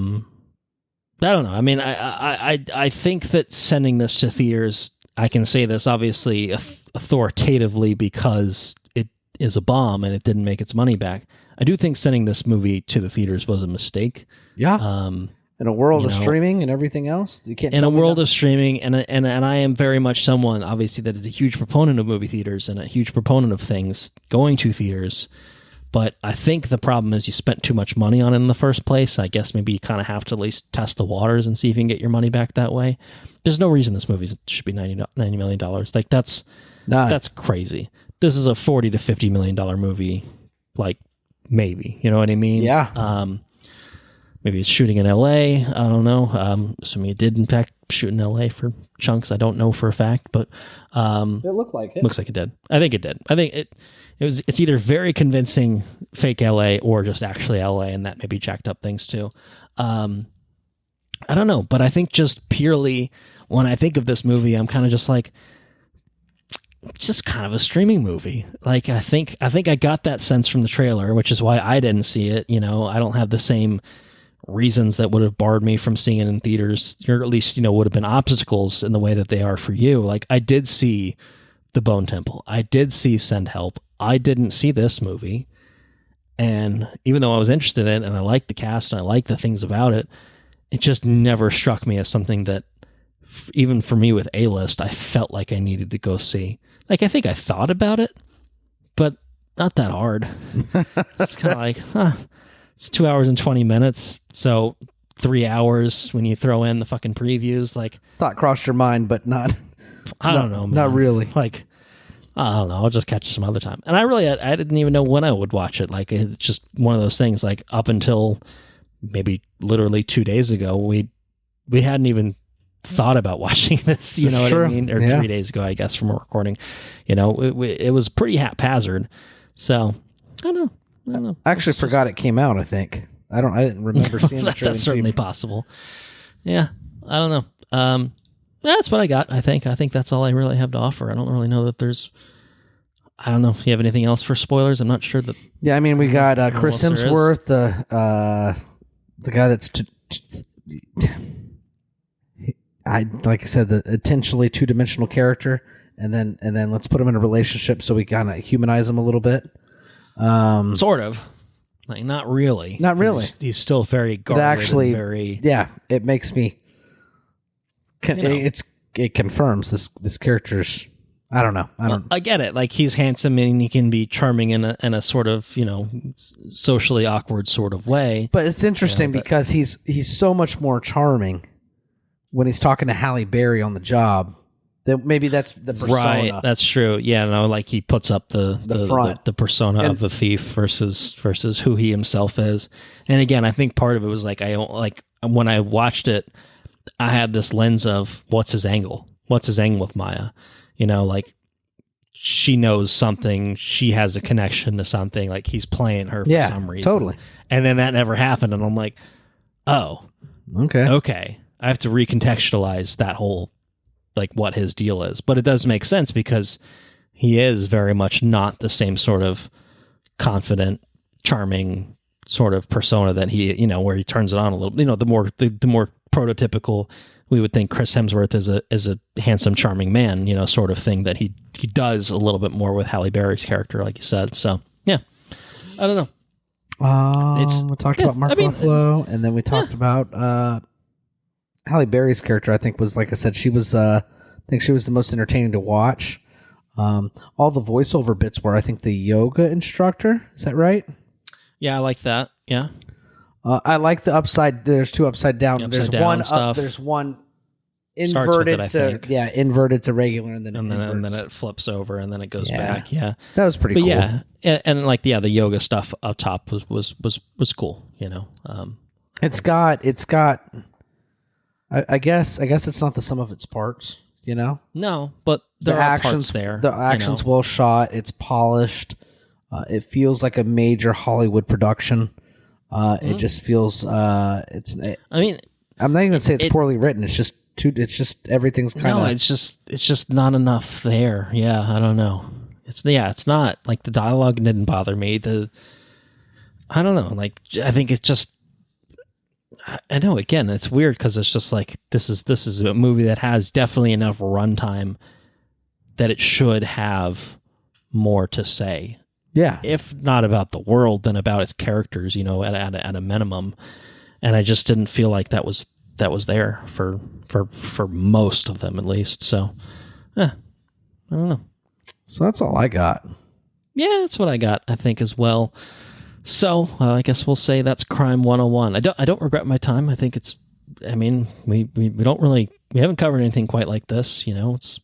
don't know. I mean, I think that sending this to theaters, I can say this obviously authoritatively because it is a bomb and it didn't make its money back. I do think sending this movie to the theaters was a mistake. Yeah. In a world of streaming and everything else, you can't. In a world of streaming, and I am very much someone, obviously, that is a huge proponent of movie theaters and a huge proponent of things going to theaters. But I think the problem is you spent too much money on it in the first place. I guess maybe you kind of have to at least test the waters and see if you can get your money back that way. There's no reason this movie should be $90 million. Like that's crazy. This is a $40 to $50 million movie. Like maybe, you know what I mean? Yeah. Maybe it's shooting in LA. I don't know. Assuming it did in fact shoot in LA for chunks. I don't know for a fact, but it looked like it. Looks like it did. I think it did. I think it's either very convincing fake LA or just actually LA, and that maybe jacked up things too. I don't know, but I think just purely when I think of this movie, I'm kind of just like, just kind of a streaming movie. Like I think I got that sense from the trailer, which is why I didn't see it. I don't have the same reasons that would have barred me from seeing it in theaters, or at least would have been obstacles in the way that they are for you. Like I did see The Bone Temple, I did see Send Help. I didn't see this movie, and even though I was interested in it and I liked the cast and I liked the things about it, it just never struck me as something that even for me with A-list, I felt like I needed to go see. Like I think I thought about it, but not that hard. It's kind of like, it's 2 hours and 20 minutes, so 3 hours when you throw in the fucking previews. Like thought crossed your mind, but not. I don't know, man. Not really. Like I don't know. I'll just catch it some other time. And I didn't even know when I would watch it. Like it's just one of those things. Like up until maybe literally 2 days ago, we hadn't even thought about watching this. You know what I mean? Or 3 days ago, I guess, from recording. It was pretty haphazard. So I don't know. I actually forgot it came out. I think I didn't remember seeing the trailer. That's certainly possible. Yeah, I don't know. That's what I got. I think that's all I really have to offer. I don't really know that there's. I don't know if you have anything else for spoilers. I'm not sure that. Yeah, I mean, we got Chris Hemsworth, the guy that's. Like I said, the intentionally two-dimensional character, and then let's put him in a relationship so we kind of humanize him a little bit. Sort of, like not really. Not really. He's still very guarded. Actually, very. Yeah, it makes me. It confirms this character's. I don't know. I get it. Like he's handsome and he can be charming in a sort of socially awkward sort of way. But it's interesting because he's so much more charming when he's talking to Halle Berry on the job. That maybe that's the persona. Right, that's true. Yeah, no, like he puts up the persona of the thief versus who he himself is. And again, I think part of it was like when I watched it, I had this lens of what's his angle with Maya, like she knows something, she has a connection to something, like he's playing her for some reason. Totally. And then that never happened, and I'm like, oh, okay. I have to recontextualize that whole, like, what his deal is. But it does make sense because he is very much not the same sort of confident, charming sort of persona that he, where he turns it on a little. The more prototypical, we would think Chris Hemsworth is a handsome, charming man, sort of thing that he does a little bit more with Halle Berry's character, like you said. So yeah, I don't know. We talked about Mark Ruffalo, and then we talked about Halle Berry's character. I think was, like I said, she was. I think she was the most entertaining to watch. All the voiceover bits were, I think, the yoga instructor. Is that right? Yeah, I like that. Yeah. I like the upside. There's two upside down. There's one up. There's one inverted inverted to regular, and then it flips over, and then it goes back. Yeah, that was pretty cool. Yeah, and the yoga stuff up top was cool. It's got. I guess it's not the sum of its parts. No, but the action's there. The action's well shot. It's polished. It feels like a major Hollywood production. It just feels. I'm not even gonna say it's poorly written. It's just everything's kind of. No, it's just not enough there. Yeah, I don't know. It's not like the dialogue didn't bother me. I don't know. Like, I think it's just. I know. Again, it's weird because it's just like this is a movie that has definitely enough runtime that it should have more to say. Yeah, if not about the world, then about its characters. At a minimum, and I just didn't feel like that was there for most of them, at least. So, I don't know. So that's all I got. Yeah, that's what I got, I think, as well. So I guess we'll say that's Crime 101. I don't regret my time. I think it's. I mean, we haven't covered anything quite like this. It's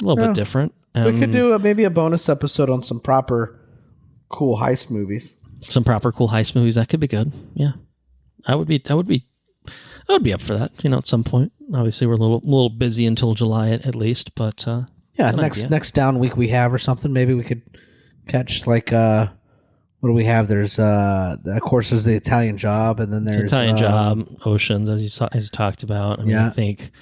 a little bit different. We could do maybe a bonus episode on some proper cool heist movies. Some proper cool heist movies, that could be good. Yeah, I would be up for that. At some point. Obviously, we're a little busy until July at least, but next down week we have or something. Maybe we could catch like what do we have? There's of course there's the Italian Job, and then there's Italian Job, Oceans, as you talked about. I think.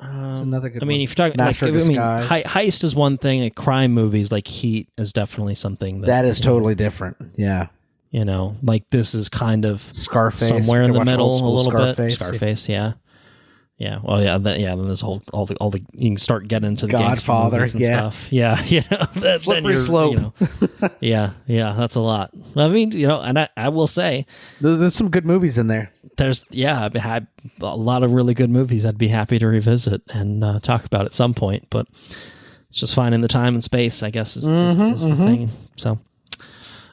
It's another good. if you're talking Master of Disguise. Heist is one thing. Like crime movies, like Heat, is definitely something that is totally different. Yeah, like this is kind of Scarface, somewhere in the middle, a little Scarface. bit. Scarface, yeah. Well, yeah. Then there's all the you can start getting into the Godfather and stuff. Yeah, Slippery Slope. Yeah, that's a lot. And I will say there's some good movies in there. I've had a lot of really good movies I'd be happy to revisit and talk about at some point, but it's just finding the time and space, I guess, is the thing. So,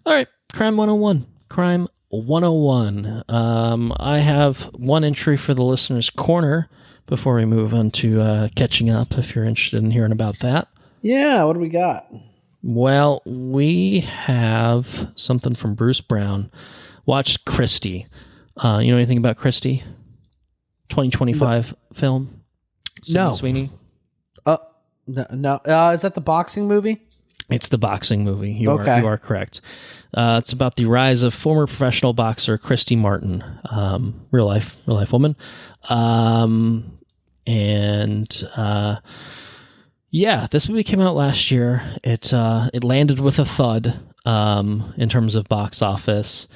all right, Crime 101. Crime 101. I have one entry for the listener's corner before we move on to catching up, if you're interested in hearing about that. Yeah, what do we got? Well, we have something from Bruce Brown. Watched Christy. You know anything about Christy? 2025 film? No. Sweeney? No. Is that the boxing movie? It's the boxing movie. You are correct. It's about the rise of former professional boxer Christy Martin, real life woman. This movie came out last year. It landed with a thud in terms of box office.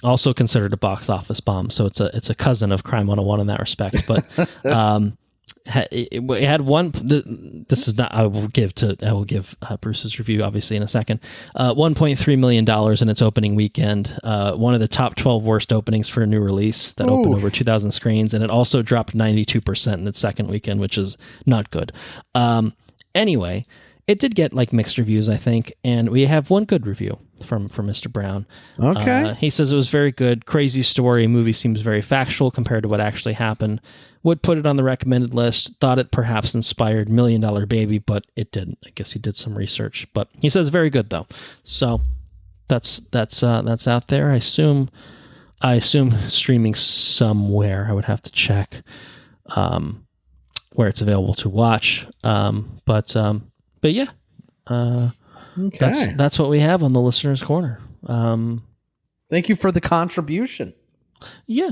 Also considered a box office bomb, so it's a cousin of Crime 101 in that respect. But it had one. This is not. I will give Bruce's review obviously in a second. $1.3 million in its opening weekend. One of the top 12 worst openings for a new release that opened over 2,000 screens, and it also dropped 92% in its second weekend, which is not good. Anyway. It did get mixed reviews, I think, and we have one good review from Mr. Brown. Okay. He says it was very good, crazy story, movie seems very factual compared to what actually happened. Would put it on the recommended list, thought it perhaps inspired $1 Million Baby, but it didn't. I guess he did some research, but he says very good though. So that's out there. I assume streaming somewhere. I would have to check where it's available to watch. But yeah. Okay. That's what we have on the Listener's Corner. Thank you for the contribution. Yeah.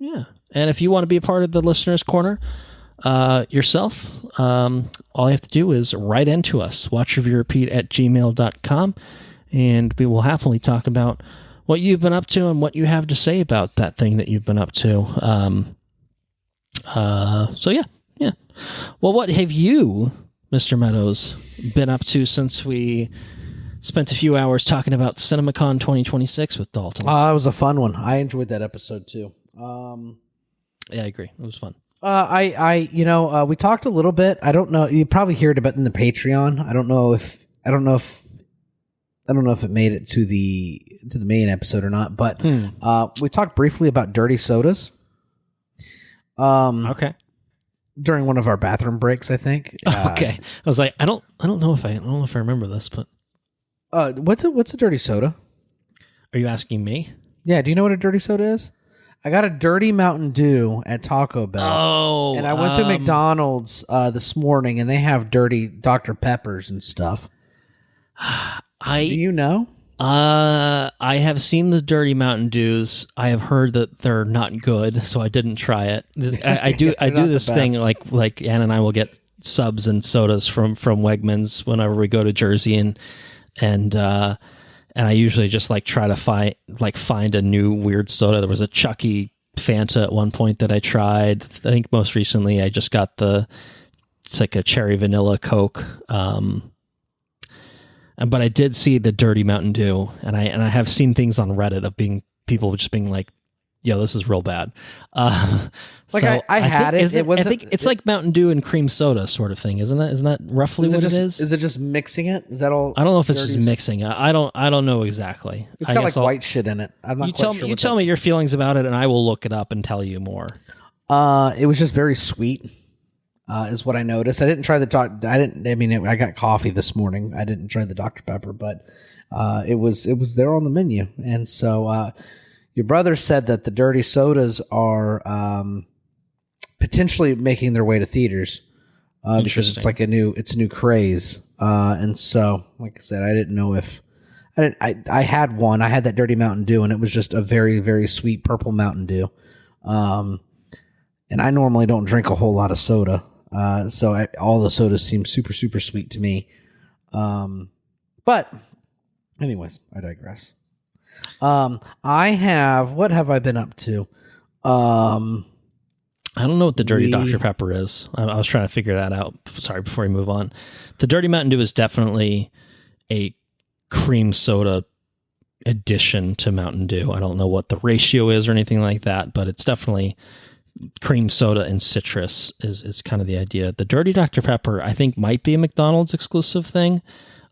And if you want to be a part of the Listener's Corner yourself, all you have to do is write into us, watchreviewrepeat@gmail.com, and we will happily talk about what you've been up to and what you have to say about that thing that you've been up to. So yeah. Well, what have you, Mr. Meadows, been up to since we spent a few hours talking about CinemaCon 2026 with Dalton? It was a fun one. I enjoyed that episode too. Yeah, I agree. It was fun. We talked a little bit. I don't know. You probably heard about it in the Patreon. I don't know if it made it to the main episode or not. But we talked briefly about dirty sodas. Okay. During one of our bathroom breaks, I think. Okay. I was like, I don't know if I remember this, but what's a dirty soda? Are you asking me? Yeah. Do you know what a dirty soda is? I got a dirty Mountain Dew at Taco Bell. Oh, and I went to McDonald's this morning, and they have dirty Dr. Peppers and stuff. Do you know? I have seen the dirty Mountain Dews. I have heard that they're not good, so I didn't try it. I do this thing like Ann and I will get subs and sodas from Wegmans whenever we go to Jersey, and I usually just try to find a new weird soda. There was a Chucky Fanta at one point that I tried. I think most recently I just got it's like a cherry vanilla Coke. But I did see the dirty Mountain Dew, and I have seen things on Reddit of people just being like, "Yo, this is real bad." I had it. I think it's like Mountain Dew and cream soda sort of thing, isn't that? Isn't that roughly what it is? Is it just mixing it? Is that all? I don't know if it's just mixing. I don't know exactly. It's got white shit in it. I'm not quite sure. You tell me your feelings about it, and I will look it up and tell you more. It was just very sweet. Is what I noticed. I didn't try I got coffee this morning. I didn't try the Dr. Pepper, but it was there on the menu. And so your brother said that the dirty sodas are potentially making their way to theaters because it's a new craze. And so, like I said, I didn't know if I had one. I had that dirty Mountain Dew, and it was just a very, very sweet purple Mountain Dew. And I normally don't drink a whole lot of soda. So all the sodas seem super, super sweet to me. But anyways, I digress. What have I been up to? I don't know what the dirty Dr. Pepper is. I was trying to figure that out. Sorry, before we move on. The dirty Mountain Dew is definitely a cream soda addition to Mountain Dew. I don't know what the ratio is or anything like that, but it's definitely cream soda and citrus is kind of the idea. The dirty Dr. Pepper, I think, might be a McDonald's exclusive thing.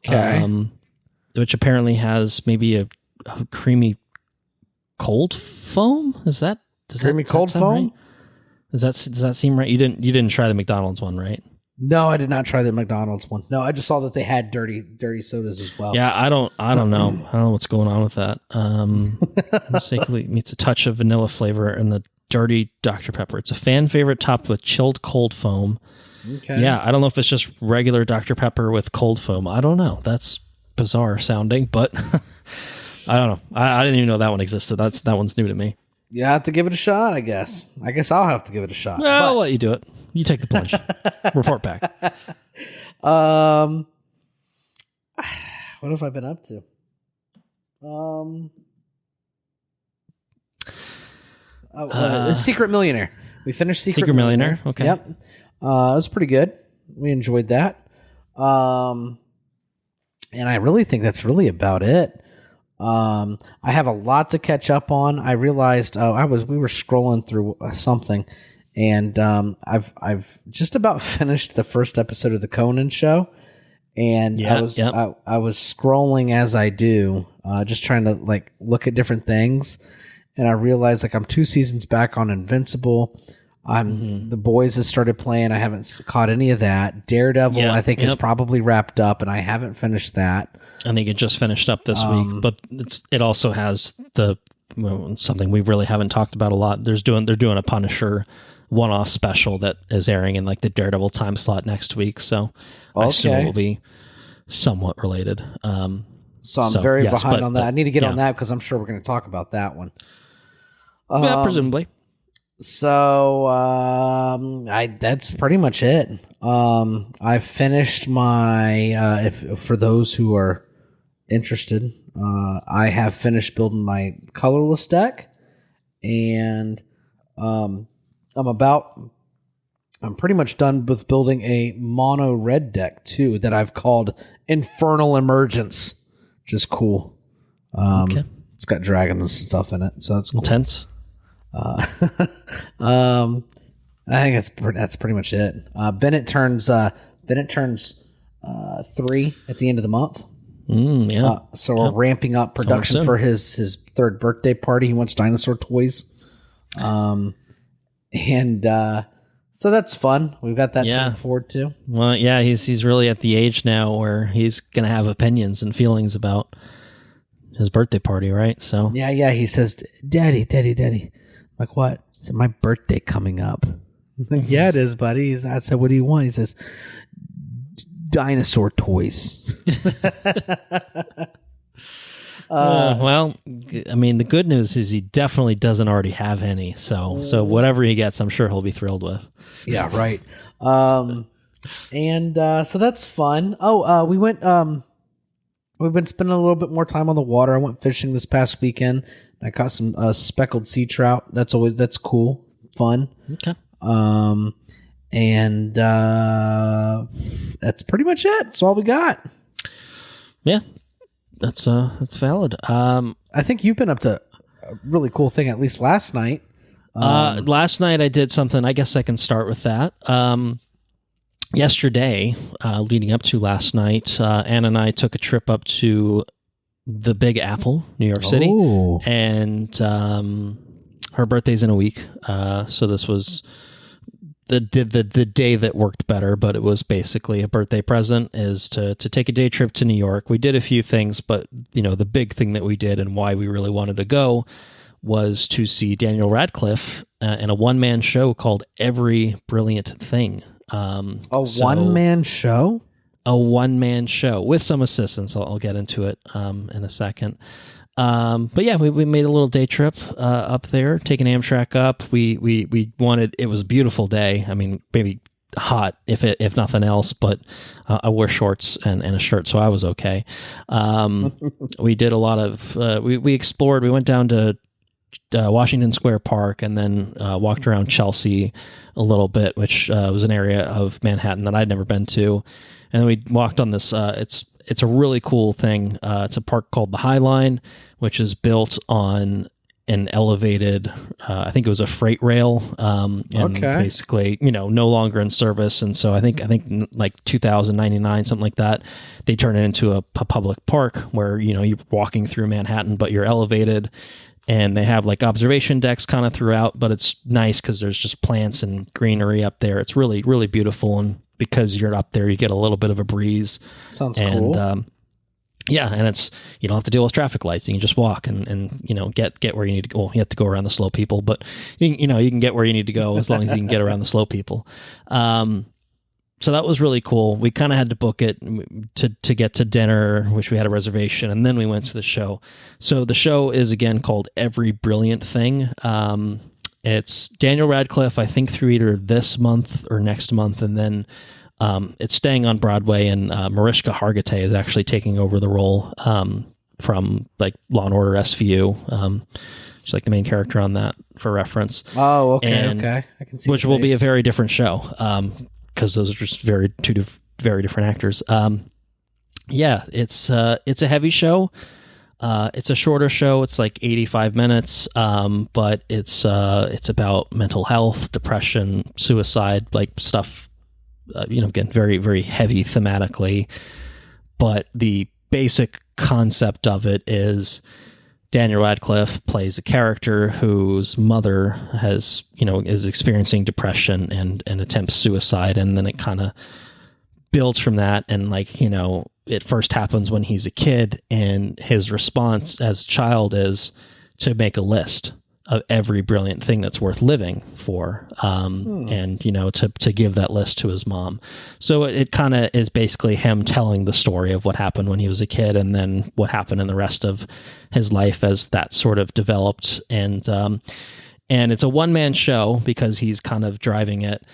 Okay. Which apparently has maybe a creamy cold foam. Does that cold foam? Right? Does that seem right? You didn't try the McDonald's one, right? No, I did not try the McDonald's one. No, I just saw that they had dirty sodas as well. Yeah, I don't know. I don't know what's going on with that. Mistakenly meets a touch of vanilla flavor in the dirty Dr. Pepper. It's a fan favorite topped with chilled cold foam. Okay. Yeah, I don't know if it's just regular Dr. Pepper with cold foam. I don't know. That's bizarre sounding, but I don't know. I didn't even know that one existed. That one's new to me. You have to give it a shot, I guess. I'll have to give it a shot. Well, I'll let you do it. You take the plunge. Report back. What have I been up to? Secret Millionaire. We finished Secret Millionaire. Okay. Yep. It was pretty good. We enjoyed that. And I really think that's really about it. I have a lot to catch up on. I realized we were scrolling through something, and I've just about finished the first episode of the Conan show, and I was scrolling as I do, just trying to look at different things, and I realized I'm 2 seasons back on Invincible. The Boys has started playing. I haven't caught any of that. Daredevil, I think, is probably wrapped up, and I haven't finished that. I think it just finished up this week, but it also has something we really haven't talked about a lot. They're doing a Punisher one-off special that is airing in like the Daredevil time slot next week. So I assume it will be somewhat related. So I'm very behind on that. I need to get on that because I'm sure we're going to talk about that one. Yeah, presumably. So that's pretty much it. I finished my for those who are interested, I have finished building my colorless deck, and I'm pretty much done with building a mono red deck too that I've called Infernal Emergence, which is cool. It's got dragons and stuff in it, so that's cool. Intense. I think that's pretty much it. Bennett turns 3 at the end of the month. So we're ramping up production for his 3rd birthday party. He wants dinosaur toys. So that's fun. We've got that to look forward to. Well, yeah, he's really at the age now where he's going to have opinions and feelings about his birthday party, right? So yeah. He says, Daddy. I'm like, what? He said, my birthday coming up. I'm like, yeah, it is, buddy. I said, what do you want? He says, dinosaur toys. Well, I mean, the good news is he definitely doesn't already have any. So whatever he gets, I'm sure he'll be thrilled with. Yeah, right. So that's fun. We've been spending a little bit more time on the water. I went fishing this past weekend. I caught some speckled sea trout. That's cool, fun. Okay. That's pretty much it. That's all we got. Yeah, that's valid. I think you've been up to a really cool thing, at least last night. Last night I did something. I guess I can start with that. Yesterday, leading up to last night, Anna and I took a trip up to the Big Apple, New York City, and her birthday's in a week. So this was the day that worked better, but it was basically a birthday present is to take a day trip to New York. We did a few things, but the big thing that we did and why we really wanted to go was to see Daniel Radcliffe in a one-man show called Every Brilliant Thing. One-man show? A one-man show with some assistance. I'll get into it in a second. But yeah, we made a little day trip up there, taking Amtrak up. We wanted, it was a beautiful day. I mean, maybe hot if nothing else, but I wore shorts and a shirt, so I was okay. We did a lot of we explored. We went down to Washington Square Park and then walked around Chelsea a little bit, which was an area of Manhattan that I'd never been to. And then we walked on this. It's a really cool thing. It's a park called the High Line, which is built on an elevated, I think it was a freight rail, and basically, no longer in service. And so I think like 2099, something like that, they turn it into a public park where, you're walking through Manhattan, but you're elevated, and they have like observation decks kind of throughout, but it's nice because there's just plants and greenery up there. It's really, really beautiful. And because you're up there, you get a little bit of a breeze. Sounds cool. Yeah, and it's, you don't have to deal with traffic lights. You can just walk and get where you need to go. Well, you have to go around the slow people, but you can get where you need to go as long as you can get around the slow people. So that was really cool. We kind of had to book it to get to dinner, which we had a reservation, and then we went to the show. So the show is again called Every Brilliant Thing. It's Daniel Radcliffe, I think, through either this month or next month, and then it's staying on Broadway, and Mariska Hargitay is actually taking over the role from like Law and Order SVU. She's like the main character on that, for reference. Oh, okay. I can see. Which will be a very different show because those are just two very different actors. Yeah, it's a heavy show. It's a shorter show. It's like 85 minutes, but it's about mental health, depression, suicide, like stuff. Again, very, very heavy thematically. But the basic concept of it is Daniel Radcliffe plays a character whose mother has, is experiencing depression and attempts suicide, and then it kind of builds from that, and it first happens when he's a kid, and his response as a child is to make a list of every brilliant thing that's worth living for, and to give that list to his mom. So it kind of is basically him telling the story of what happened when he was a kid, and then what happened in the rest of his life as that sort of developed. And it's a one-man show because he's kind of driving it,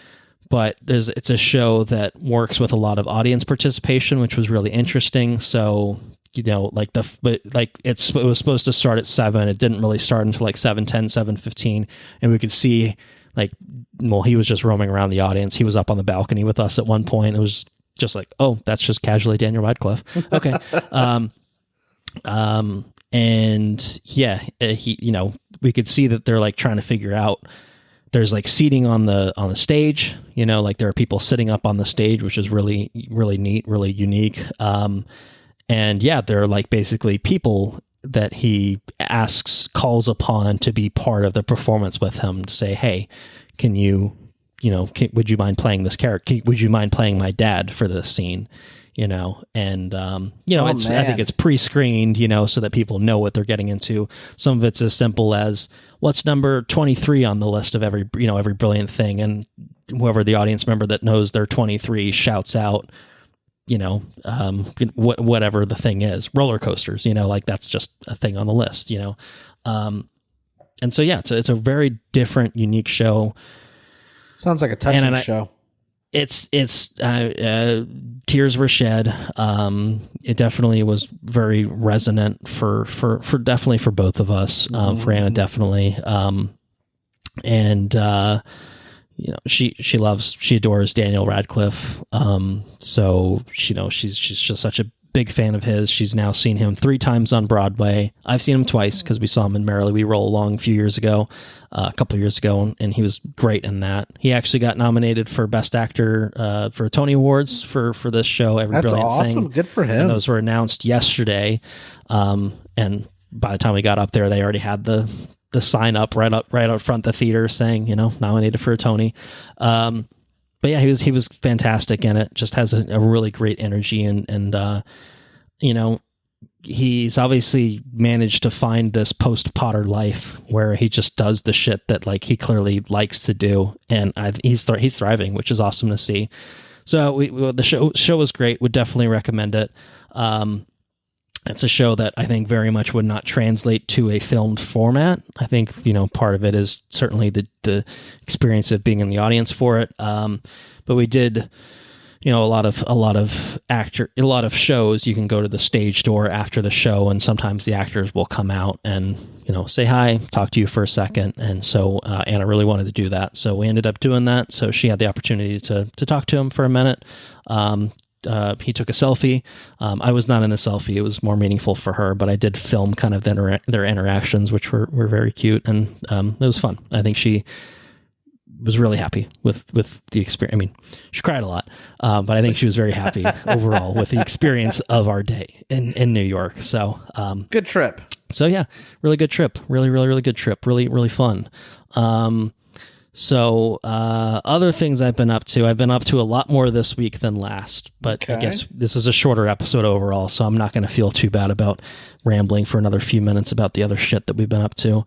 but it's a show that works with a lot of audience participation, which was really interesting. So it was supposed to start at 7. It didn't really start until like 7:10, 7:15, and we could see he was just roaming around the audience. He was up on the balcony with us at one point. It was just like, oh, that's just casually Daniel Radcliffe. Okay. And yeah, we could see that they're like trying to figure out. There's like seating on the stage. Like there are people sitting up on the stage, which is really, really neat, really unique. And yeah, they're like basically people that he calls upon to be part of the performance with him, to say, hey, would you mind playing this character? Would you mind playing my dad for this scene? And I think it's pre-screened, so that people know what they're getting into. Some of it's as simple as what's number 23 on the list of every brilliant thing. And whoever the audience member that knows they're 23 shouts out, whatever the thing is, roller coasters, like that's just a thing on the list, and so, yeah, it's a very different, unique show. Sounds like a touching show. It's tears were shed. It definitely was very resonant for definitely for both of us, for Anna, definitely. She adores Daniel Radcliffe. So she's just such a big fan of his. She's now seen him 3 times on Broadway. I've seen him twice because we saw him in Merrily We Roll Along a couple of years ago, and he was great in that. He actually got nominated for Best Actor for Tony Awards for this show, Every That's Brilliant awesome. Thing. Good for him. And those were announced yesterday, and by the time we got up there, they already had the sign up right up front of the theater saying, nominated for a Tony. But yeah, he was fantastic in it. Just has a really great energy, and he's obviously managed to find this post-Potter life where he just does the shit that like he clearly likes to do, and he's thriving, which is awesome to see. So the show was great. Would definitely recommend it. It's a show that I think very much would not translate to a filmed format. I think, part of it is certainly the experience of being in the audience for it. But we did, a lot of shows, you can go to the stage door after the show, and sometimes the actors will come out and, say hi, talk to you for a second. And so Anna really wanted to do that. So we ended up doing that. So she had the opportunity to talk to him for a minute. He took a selfie. I was not in the selfie. It was more meaningful for her, but I did film kind of their interactions, which were very cute, and it was fun. I think she was really happy with the experience. I mean, she cried a lot, but I think she was very happy overall with the experience of our day in New York. So good trip. So yeah, really good trip. Really, really, really good trip. Really, really fun. So other things I've been up to a lot more this week than last, but okay. I guess this is a shorter episode overall, so I'm not going to feel too bad about rambling for another few minutes about the other shit that we've been up to.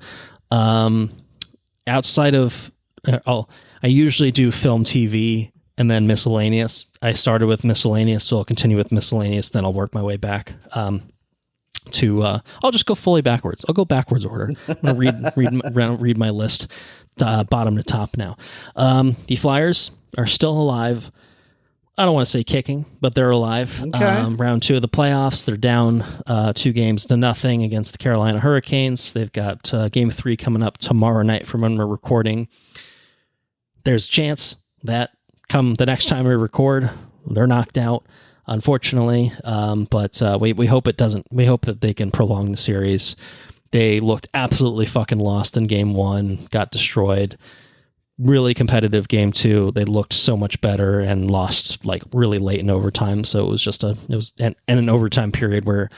Outside of, I usually do film, TV, and then miscellaneous. I started with miscellaneous, so I'll continue with miscellaneous, then I'll work my way back I'll just go fully backwards. I'll go backwards order. I'm going to read my list bottom to top now. The Flyers are still alive. I don't want to say kicking, but they're alive. Okay. Round 2 of the playoffs. They're down 2-0 against the Carolina Hurricanes. They've got Game 3 coming up tomorrow night from when we're recording. There's a chance that come the next time we record, they're knocked out, unfortunately. But we hope it doesn't. We hope that they can prolong the series. They looked absolutely fucking lost in Game 1, got destroyed. Really competitive Game 2. They looked so much better and lost like really late in overtime. So it was just an overtime period where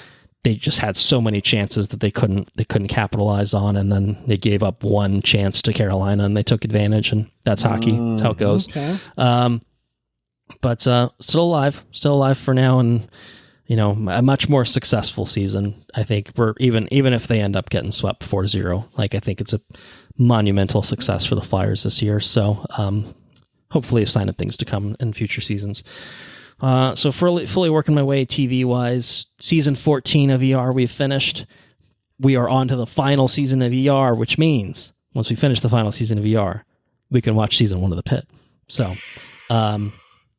they just had so many chances that they couldn't capitalize on, and then they gave up one chance to Carolina and they took advantage, and that's hockey. That's how it goes. Okay. But still alive for now, and a much more successful season. I think we're even if they end up getting swept 4-0, like I think it's a monumental success for the Flyers this year. So hopefully a sign of things to come in future seasons. So fully working my way TV-wise, season 14 of ER we've finished. We are on to the final season of ER, which means once we finish the final season of ER, we can watch season 1 of The Pit. So,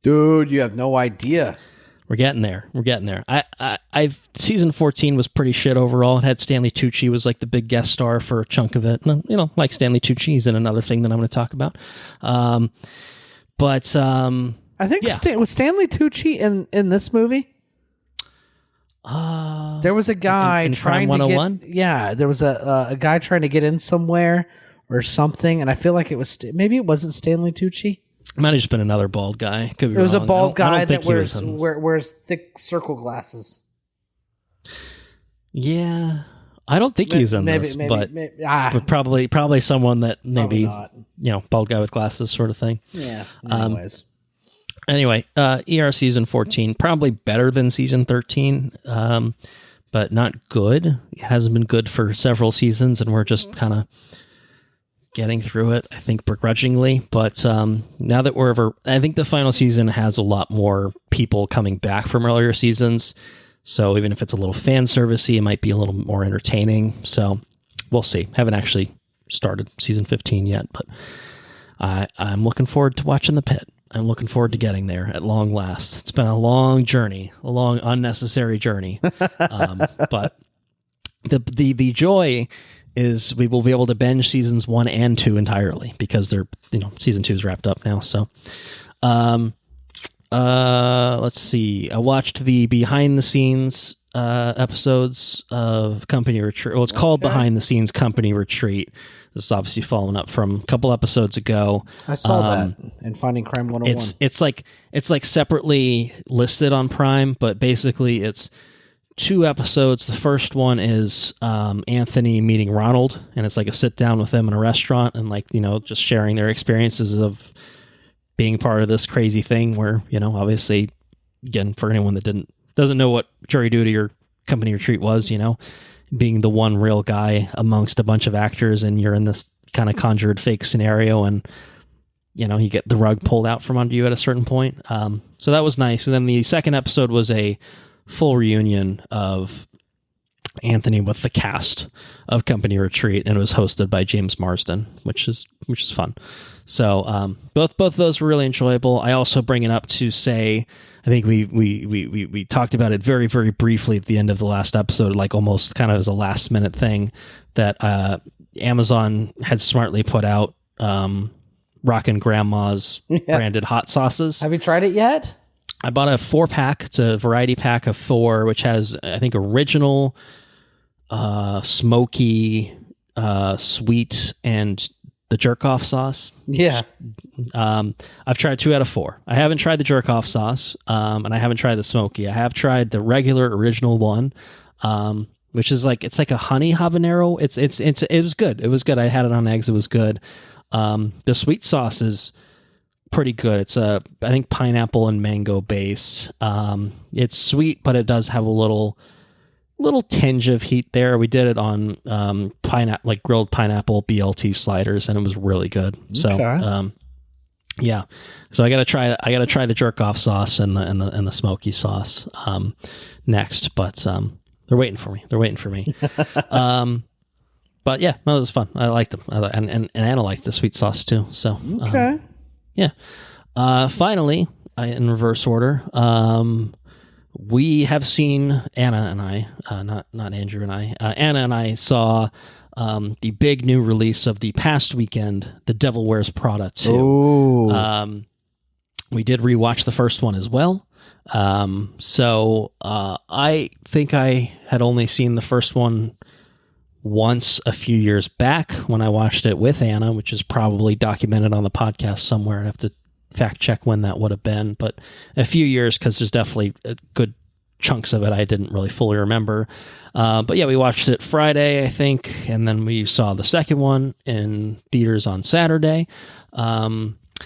dude, you have no idea. We're getting there. I've season 14 was pretty shit overall. It had Stanley Tucci was like the big guest star for a chunk of it. And, like Stanley Tucci, he's in another thing that I'm going to talk about. But I think was Stanley Tucci in this movie? There was a guy in trying Prime to 101? get. Yeah, there was a guy trying to get in somewhere or something, and I feel like it was maybe it wasn't Stanley Tucci. It might have just been another bald guy. Could be it was wrong. a bald guy that wears wears thick circle glasses. Yeah, I don't think he's in this, but probably someone that maybe bald guy with glasses sort of thing. Yeah. Anyways. Anyway, ER season 14, probably better than season 13, but not good. It hasn't been good for several seasons, and we're just kind of getting through it, I think, begrudgingly. But now that I think the final season has a lot more people coming back from earlier seasons. So even if it's a little fan servicey, it might be a little more entertaining. So we'll see. Haven't actually started season 15 yet, but I'm looking forward to watching The Pit. I'm looking forward to getting there at long last. It's been a long journey, a long unnecessary journey. But the joy is we will be able to binge seasons 1 and 2 entirely because they're, season 2 is wrapped up now. So, let's see. I watched the behind the scenes episodes of Company Retreat. Well, it's called Behind the Scenes Company Retreat. This is obviously following up from a couple episodes ago. I saw that in Finding Crime 101. It's like separately listed on Prime, but basically it's 2 episodes. The first one is Anthony meeting Ronald, and it's like a sit down with them in a restaurant and just sharing their experiences of being part of this crazy thing where, obviously, again, for anyone that doesn't know what jury duty or company retreat was, being the one real guy amongst a bunch of actors, and you're in this kind of conjured fake scenario, and you get the rug pulled out from under you at a certain point. So that was nice. And then the second episode was a full reunion of Anthony with the cast of Company Retreat, and it was hosted by James Marsden, which is fun. So both those were really enjoyable. I also bring it up to say, I think we talked about it very, very briefly at the end of the last episode, like almost kind of as a last minute thing, that Amazon had smartly put out Rockin' Grandma's branded hot sauces. Have you tried it yet? I bought a 4-pack. It's a variety pack of 4, which has, I think, original, smoky, sweet, and the jerk-off sauce. Yeah. I've tried 2 out of 4. I haven't tried the jerk-off sauce, and I haven't tried the smoky. I have tried the regular original one, which is it's like a honey habanero. It was good. It was good. I had it on eggs. It was good. The sweet sauce is pretty good. It's I think pineapple and mango base. It's sweet, but it does have a little tinge of heat there. We did it on pineapple, like grilled pineapple BLT sliders, and it was really good. So yeah. So I gotta try the jerk off sauce and the smoky sauce next. But they're waiting for me. But yeah, no, it was fun. I liked them. And Anna liked the sweet sauce too. So yeah. Finally, in reverse order, we have seen, Anna and I, not Andrew and I, Anna and I saw the big new release of the past weekend, The Devil Wears Prada 2. Ooh. We did rewatch the first one as well. So I think I had only seen the first one once a few years back when I watched it with Anna, which is probably documented on the podcast somewhere. I'd have to fact check when that would have been, but a few years, because there's definitely good chunks of it I didn't really fully remember. But yeah, we watched it Friday, I think, and then we saw the second one in theaters on Saturday.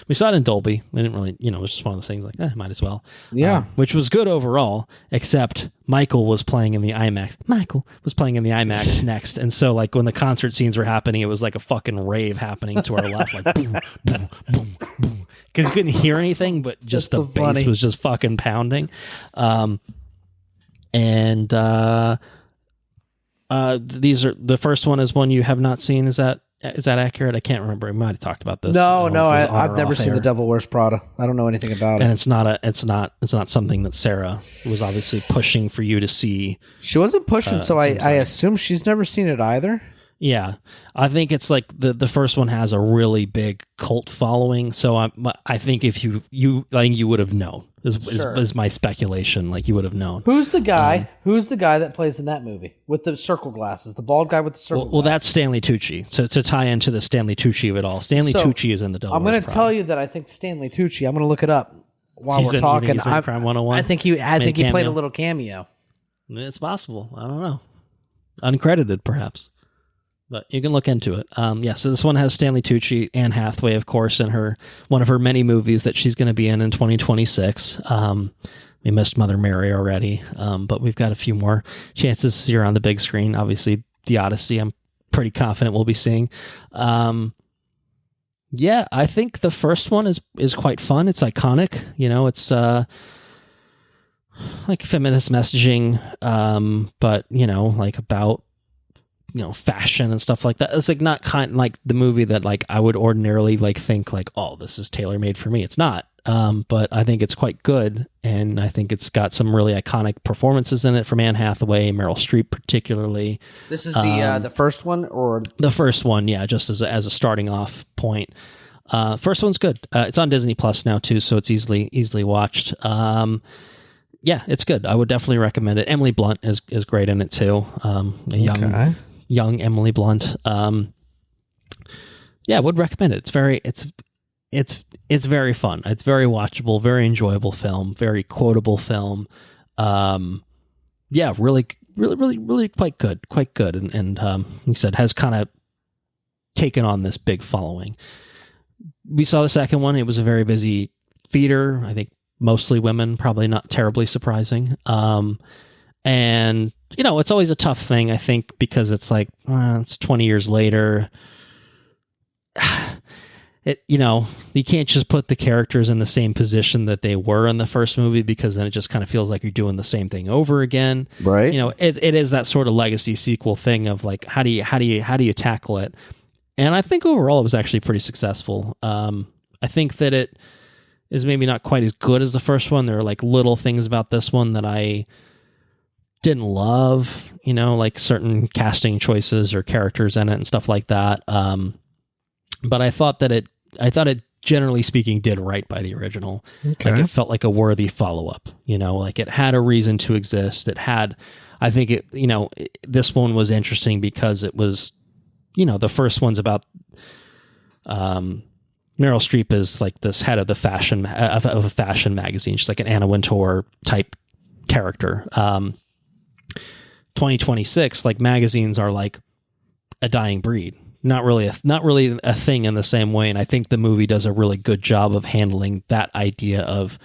We saw it in Dolby. We didn't really, it was just one of those things like, might as well. Yeah. Which was good overall, except Michael was playing in the IMAX. Michael was playing in the IMAX next. And so, like, when the concert scenes were happening, it was like a fucking rave happening to our left. Like, boom, boom, boom, boom. Because you couldn't hear anything, but just the bass was just fucking pounding. These are, the first one is one you have not seen. Is that accurate? I can't remember. I might have talked about this. No, I've never seen The Devil Wears Prada. I don't know anything about it. And it's not something that Sarah was obviously pushing for you to see. She wasn't pushing, so I assume she's never seen it either. Yeah, I think it's like the first one has a really big cult following. So I think if you would have known. Is my speculation. Like, you would have known. Who's the guy? Who's the guy that plays in that movie with the circle glasses? The bald guy with the circle glasses. Well, that's Stanley Tucci. So to tie into the Stanley Tucci of it all, Stanley Tucci is in the Devil Wears Prada. I'm going to tell you that I think Stanley Tucci. I'm going to look it up while we're talking. He's in Crime 101. I think he played a little cameo. It's possible. I don't know. Uncredited, perhaps. But you can look into it. So this one has Stanley Tucci, Anne Hathaway, of course, in one of her many movies that she's going to be in 2026. We missed Mother Mary already, but we've got a few more chances to see her on the big screen. Obviously, The Odyssey, I'm pretty confident we'll be seeing. I think the first one is quite fun. It's iconic. It's like feminist messaging, but like about fashion and stuff like that. It's like not like the movie that like I would ordinarily like think like, oh, this is tailor-made for me. It's not. But I think it's quite good, and I think it's got some really iconic performances in it from Anne Hathaway, Meryl Streep particularly. This is the first one, or the first one, yeah, just as a starting off point. First one's good. It's on Disney Plus now too, so it's easily watched. It's good. I would definitely recommend it. Emily Blunt is great in it too. Young Emily Blunt. I would recommend it. It's very fun. It's very watchable, very enjoyable film, very quotable film. Really quite good. And he said has kind of taken on this big following. We saw the second one. It was a very busy theater. I think mostly women, probably not terribly surprising. And it's always a tough thing, I think, because it's like, it's 20 years later. You can't just put the characters in the same position that they were in the first movie, because then it just kind of feels like you're doing the same thing over again. Right. It is that sort of legacy sequel thing of like, how do you tackle it? And I think overall it was actually pretty successful. I think that it is maybe not quite as good as the first one. There are like little things about this one that I didn't love, like certain casting choices or characters in it and stuff like that. But I thought it generally speaking did right by the original. Okay. Like, it felt like a worthy follow-up, like it had a reason to exist. This one was interesting because it was, the first one's about, Meryl Streep is like this head of the fashion, of a fashion magazine. She's like an Anna Wintour type character. 2026, like, magazines are like a dying breed. Not really a thing in the same way. And I think the movie does a really good job of handling that idea of,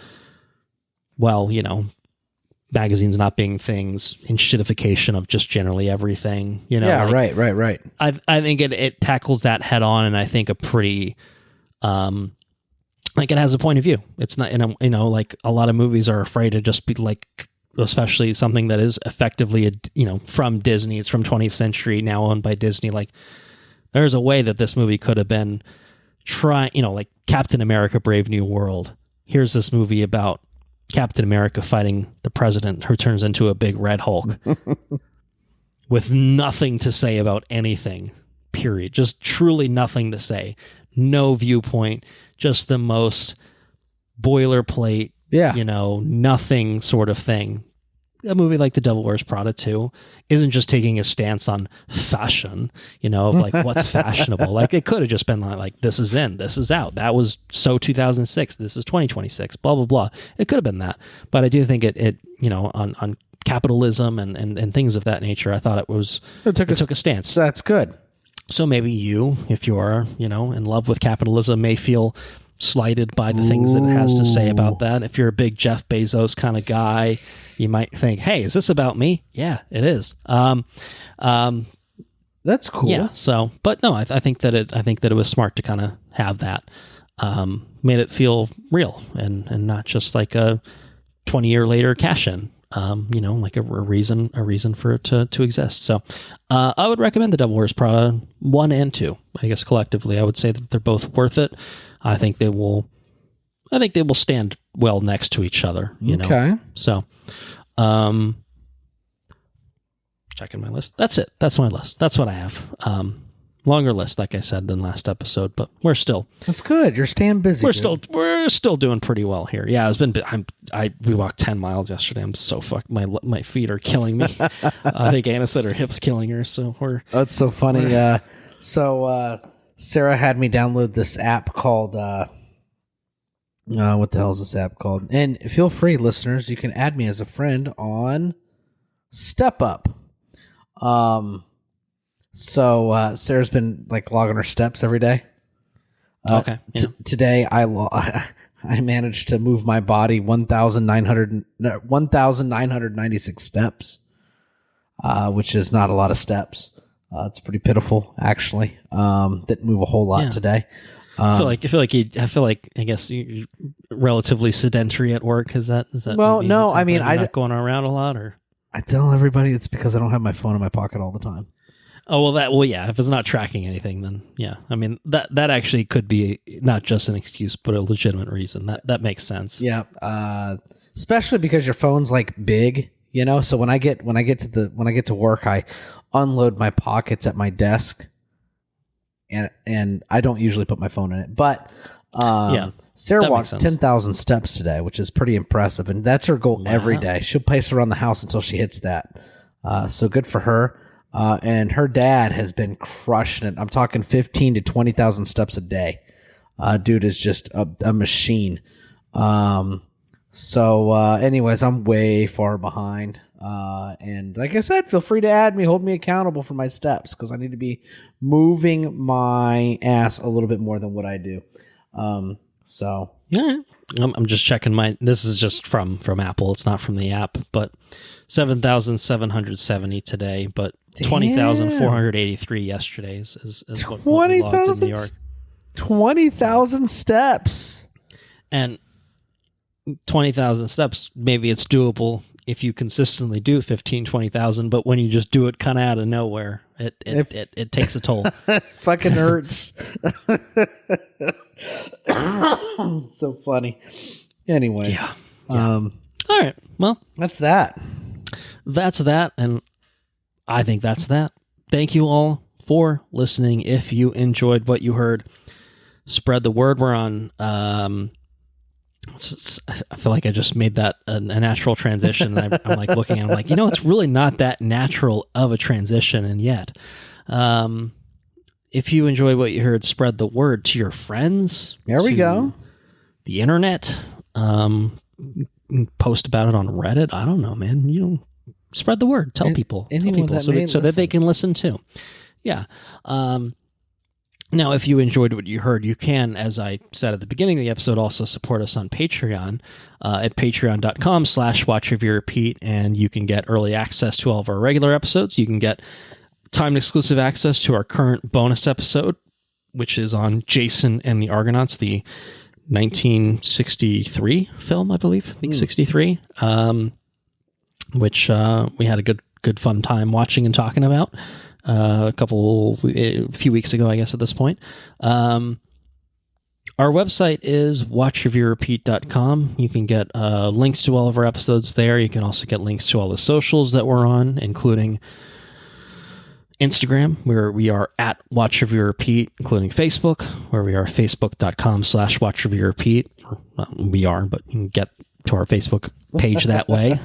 magazines not being things, and shitification of just generally everything, Right. I think it tackles that head on, and I think a pretty, it has a point of view. It's not, like a lot of movies are afraid to just be like, especially something that is effectively, from Disney, it's from 20th century, now owned by Disney. Like, there's a way that this movie could have been like Captain America, Brave New World. Here's this movie about Captain America fighting the president who turns into a big red Hulk with nothing to say about anything, period. Just truly nothing to say. No viewpoint, just the most boilerplate, nothing sort of thing. A movie like The Devil Wears Prada 2 isn't just taking a stance on fashion, of like what's fashionable. Like, it could have just been like, this is in, this is out. That was so 2006. This is 2026, blah, blah, blah. It could have been that. But I do think it on capitalism and things of that nature, I thought it took a stance. That's good. So maybe you, if you are, in love with capitalism, may feel slighted by the things that it has to say about that. If you're a big Jeff Bezos kind of guy, you might think, hey, is this about me? Yeah, it is. That's cool. Yeah. So, but no, I think that it was smart to kind of have that, made it feel real and not just like a 20-year later cash in, like a reason for it to exist. So, I would recommend The Devil Wears Prada 1 and 2. I guess collectively, I would say that they're both worth it. I think they will stand well next to each other. Okay. So, checking my list. That's it. That's my list. That's what I have. Longer list, like I said, than last episode, but we're still. That's good. You're staying busy. We're still doing pretty well here. Yeah, we walked 10 miles yesterday. I'm so fucked. My feet are killing me. I think Anna said her hip's killing her. So That's so funny. Sarah had me download this app called. What the hell is this app called? And feel free, listeners, you can add me as a friend on StepUp. So Sarah's been like logging her steps every day. Okay. Yeah. Today I managed to move my body 1,996 steps, which is not a lot of steps. It's pretty pitiful, actually. Didn't move a whole lot today. I feel like I guess you're relatively sedentary at work. Is that? Well, no. I mean, I'm not going around a lot, or I tell everybody it's because I don't have my phone in my pocket all the time. Oh, well, yeah. If it's not tracking anything, then yeah. I mean, that actually could be not just an excuse, but a legitimate reason. That makes sense. Yeah. Especially because your phone's like big, So when I get to work, I unload my pockets at my desk, and I don't usually put my phone in it. But Sarah walked 10,000 steps today, which is pretty impressive, and that's her goal every day. She'll pace around the house until she hits that. So good for her. And her dad has been crushing it. I'm talking 15 to 20,000 steps a day. Dude is just a machine. Anyways, I'm way far behind. And like I said, feel free to add me, hold me accountable for my steps, because I need to be moving my ass a little bit more than what I do. Yeah, I'm just checking this is just from Apple. It's not from the app, but 7,770 today, but 20,483 yesterday is 20,000 20,000 steps. And 20,000 steps, maybe it's doable if you consistently do 20,000, but when you just do it kind of out of nowhere, it takes a toll. Fucking hurts. So funny. Anyways. Yeah. All right. Well, that's that. And I think that's that. Thank you all for listening. If you enjoyed what you heard, spread the word. We're on I feel like I just made that a natural transition. And I'm like looking at it, I'm like, it's really not that natural of a transition. And yet, if you enjoy what you heard, spread the word to your friends. There we go. The internet. Post about it on Reddit. I don't know, man. Spread the word. Tell people. So that they can listen too. Yeah. Now, if you enjoyed what you heard, you can, as I said at the beginning of the episode, also support us on Patreon at patreon.com/watchreviewrepeat, and you can get early access to all of our regular episodes. You can get timed exclusive access to our current bonus episode, which is on Jason and the Argonauts, the 1963 film, I believe. I think 63, which we had a good fun time watching and talking about. A few weeks ago, I guess, at this point. Our website is watchreviewrepeat.com. You can get links to all of our episodes there. You can also get links to all the socials that we're on, including Instagram, where we are at watchreviewrepeat, including Facebook, where we are facebook.com/watchreviewrepeat. We are, but you can get to our Facebook page that way.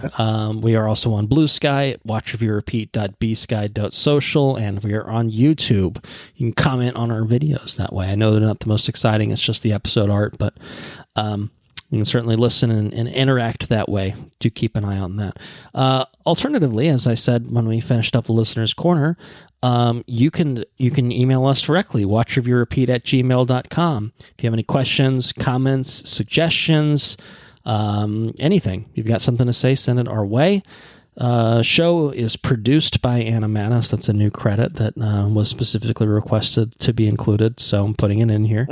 We are also on Blue Sky at watchreviewrepeat.bsky.social, and we are on YouTube. You can comment on our videos that way. I know they're not the most exciting, it's just the episode art, but You can certainly listen and interact that way. Do keep an eye on that. Alternatively, as I said when we finished up the Listener's Corner, you can email us directly, watchreviewrepeat@gmail.com. If you have any questions, comments, suggestions, anything, you've got something to say, send it our way. Show is produced by Anna Manis. That's a new credit that was specifically requested to be included, so I'm putting it in here.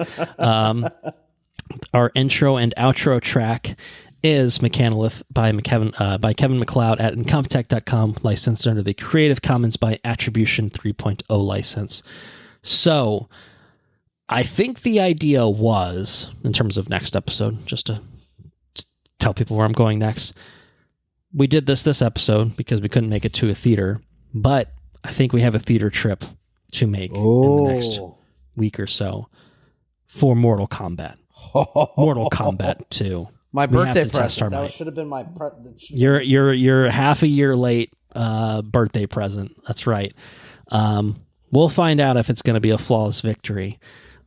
Our intro and outro track is Mechanolith by Kevin MacLeod at incompetech.com, licensed under the Creative Commons by Attribution 3.0 license. So I think the idea was, in terms of next episode, just to tell people where I'm going next, we did this episode because we couldn't make it to a theater, but I think we have a theater trip to make in the next week or so for Mortal Kombat. Mortal Kombat 2. My birthday present. That should have been my. You're half a year late. Birthday present. That's right. We'll find out if it's going to be a flawless victory.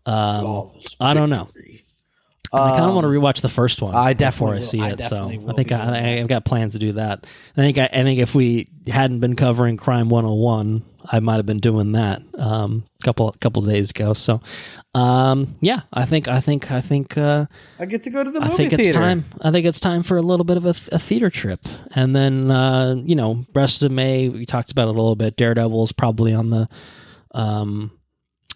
I don't know. I kind of want to rewatch the first one. I definitely before I see will. it. So I think I've got plans to do that. I think if we hadn't been covering Crime 101, I might have been doing that couple of days ago. So yeah, I think I get to go to the movie theater. I think it's time for a little bit of a theater trip, and then rest of May we talked about it a little bit. Daredevil's probably on the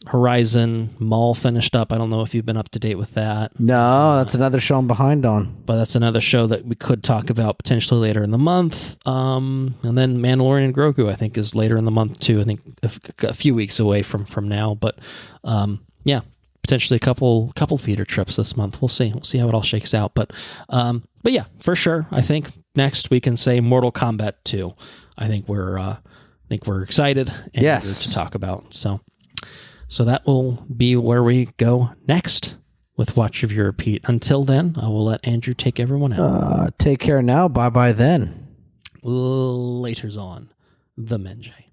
horizon. Mall finished up. I don't know if you've been up to date with that. No, that's another show I'm behind on. But that's another show that we could talk about potentially later in the month. And then Mandalorian and Grogu, I think, is later in the month too. I think a few weeks away from now. But yeah, potentially a couple theater trips this month. We'll see. We'll see how it all shakes out. But yeah, for sure. I think next we can say Mortal Kombat 2. I think we're excited and eager to talk about. So that will be where we go next with Watch Review Repeat. Until then, I will let Andrew take everyone out. Take care now. Bye-bye then. Laters on the Menjay.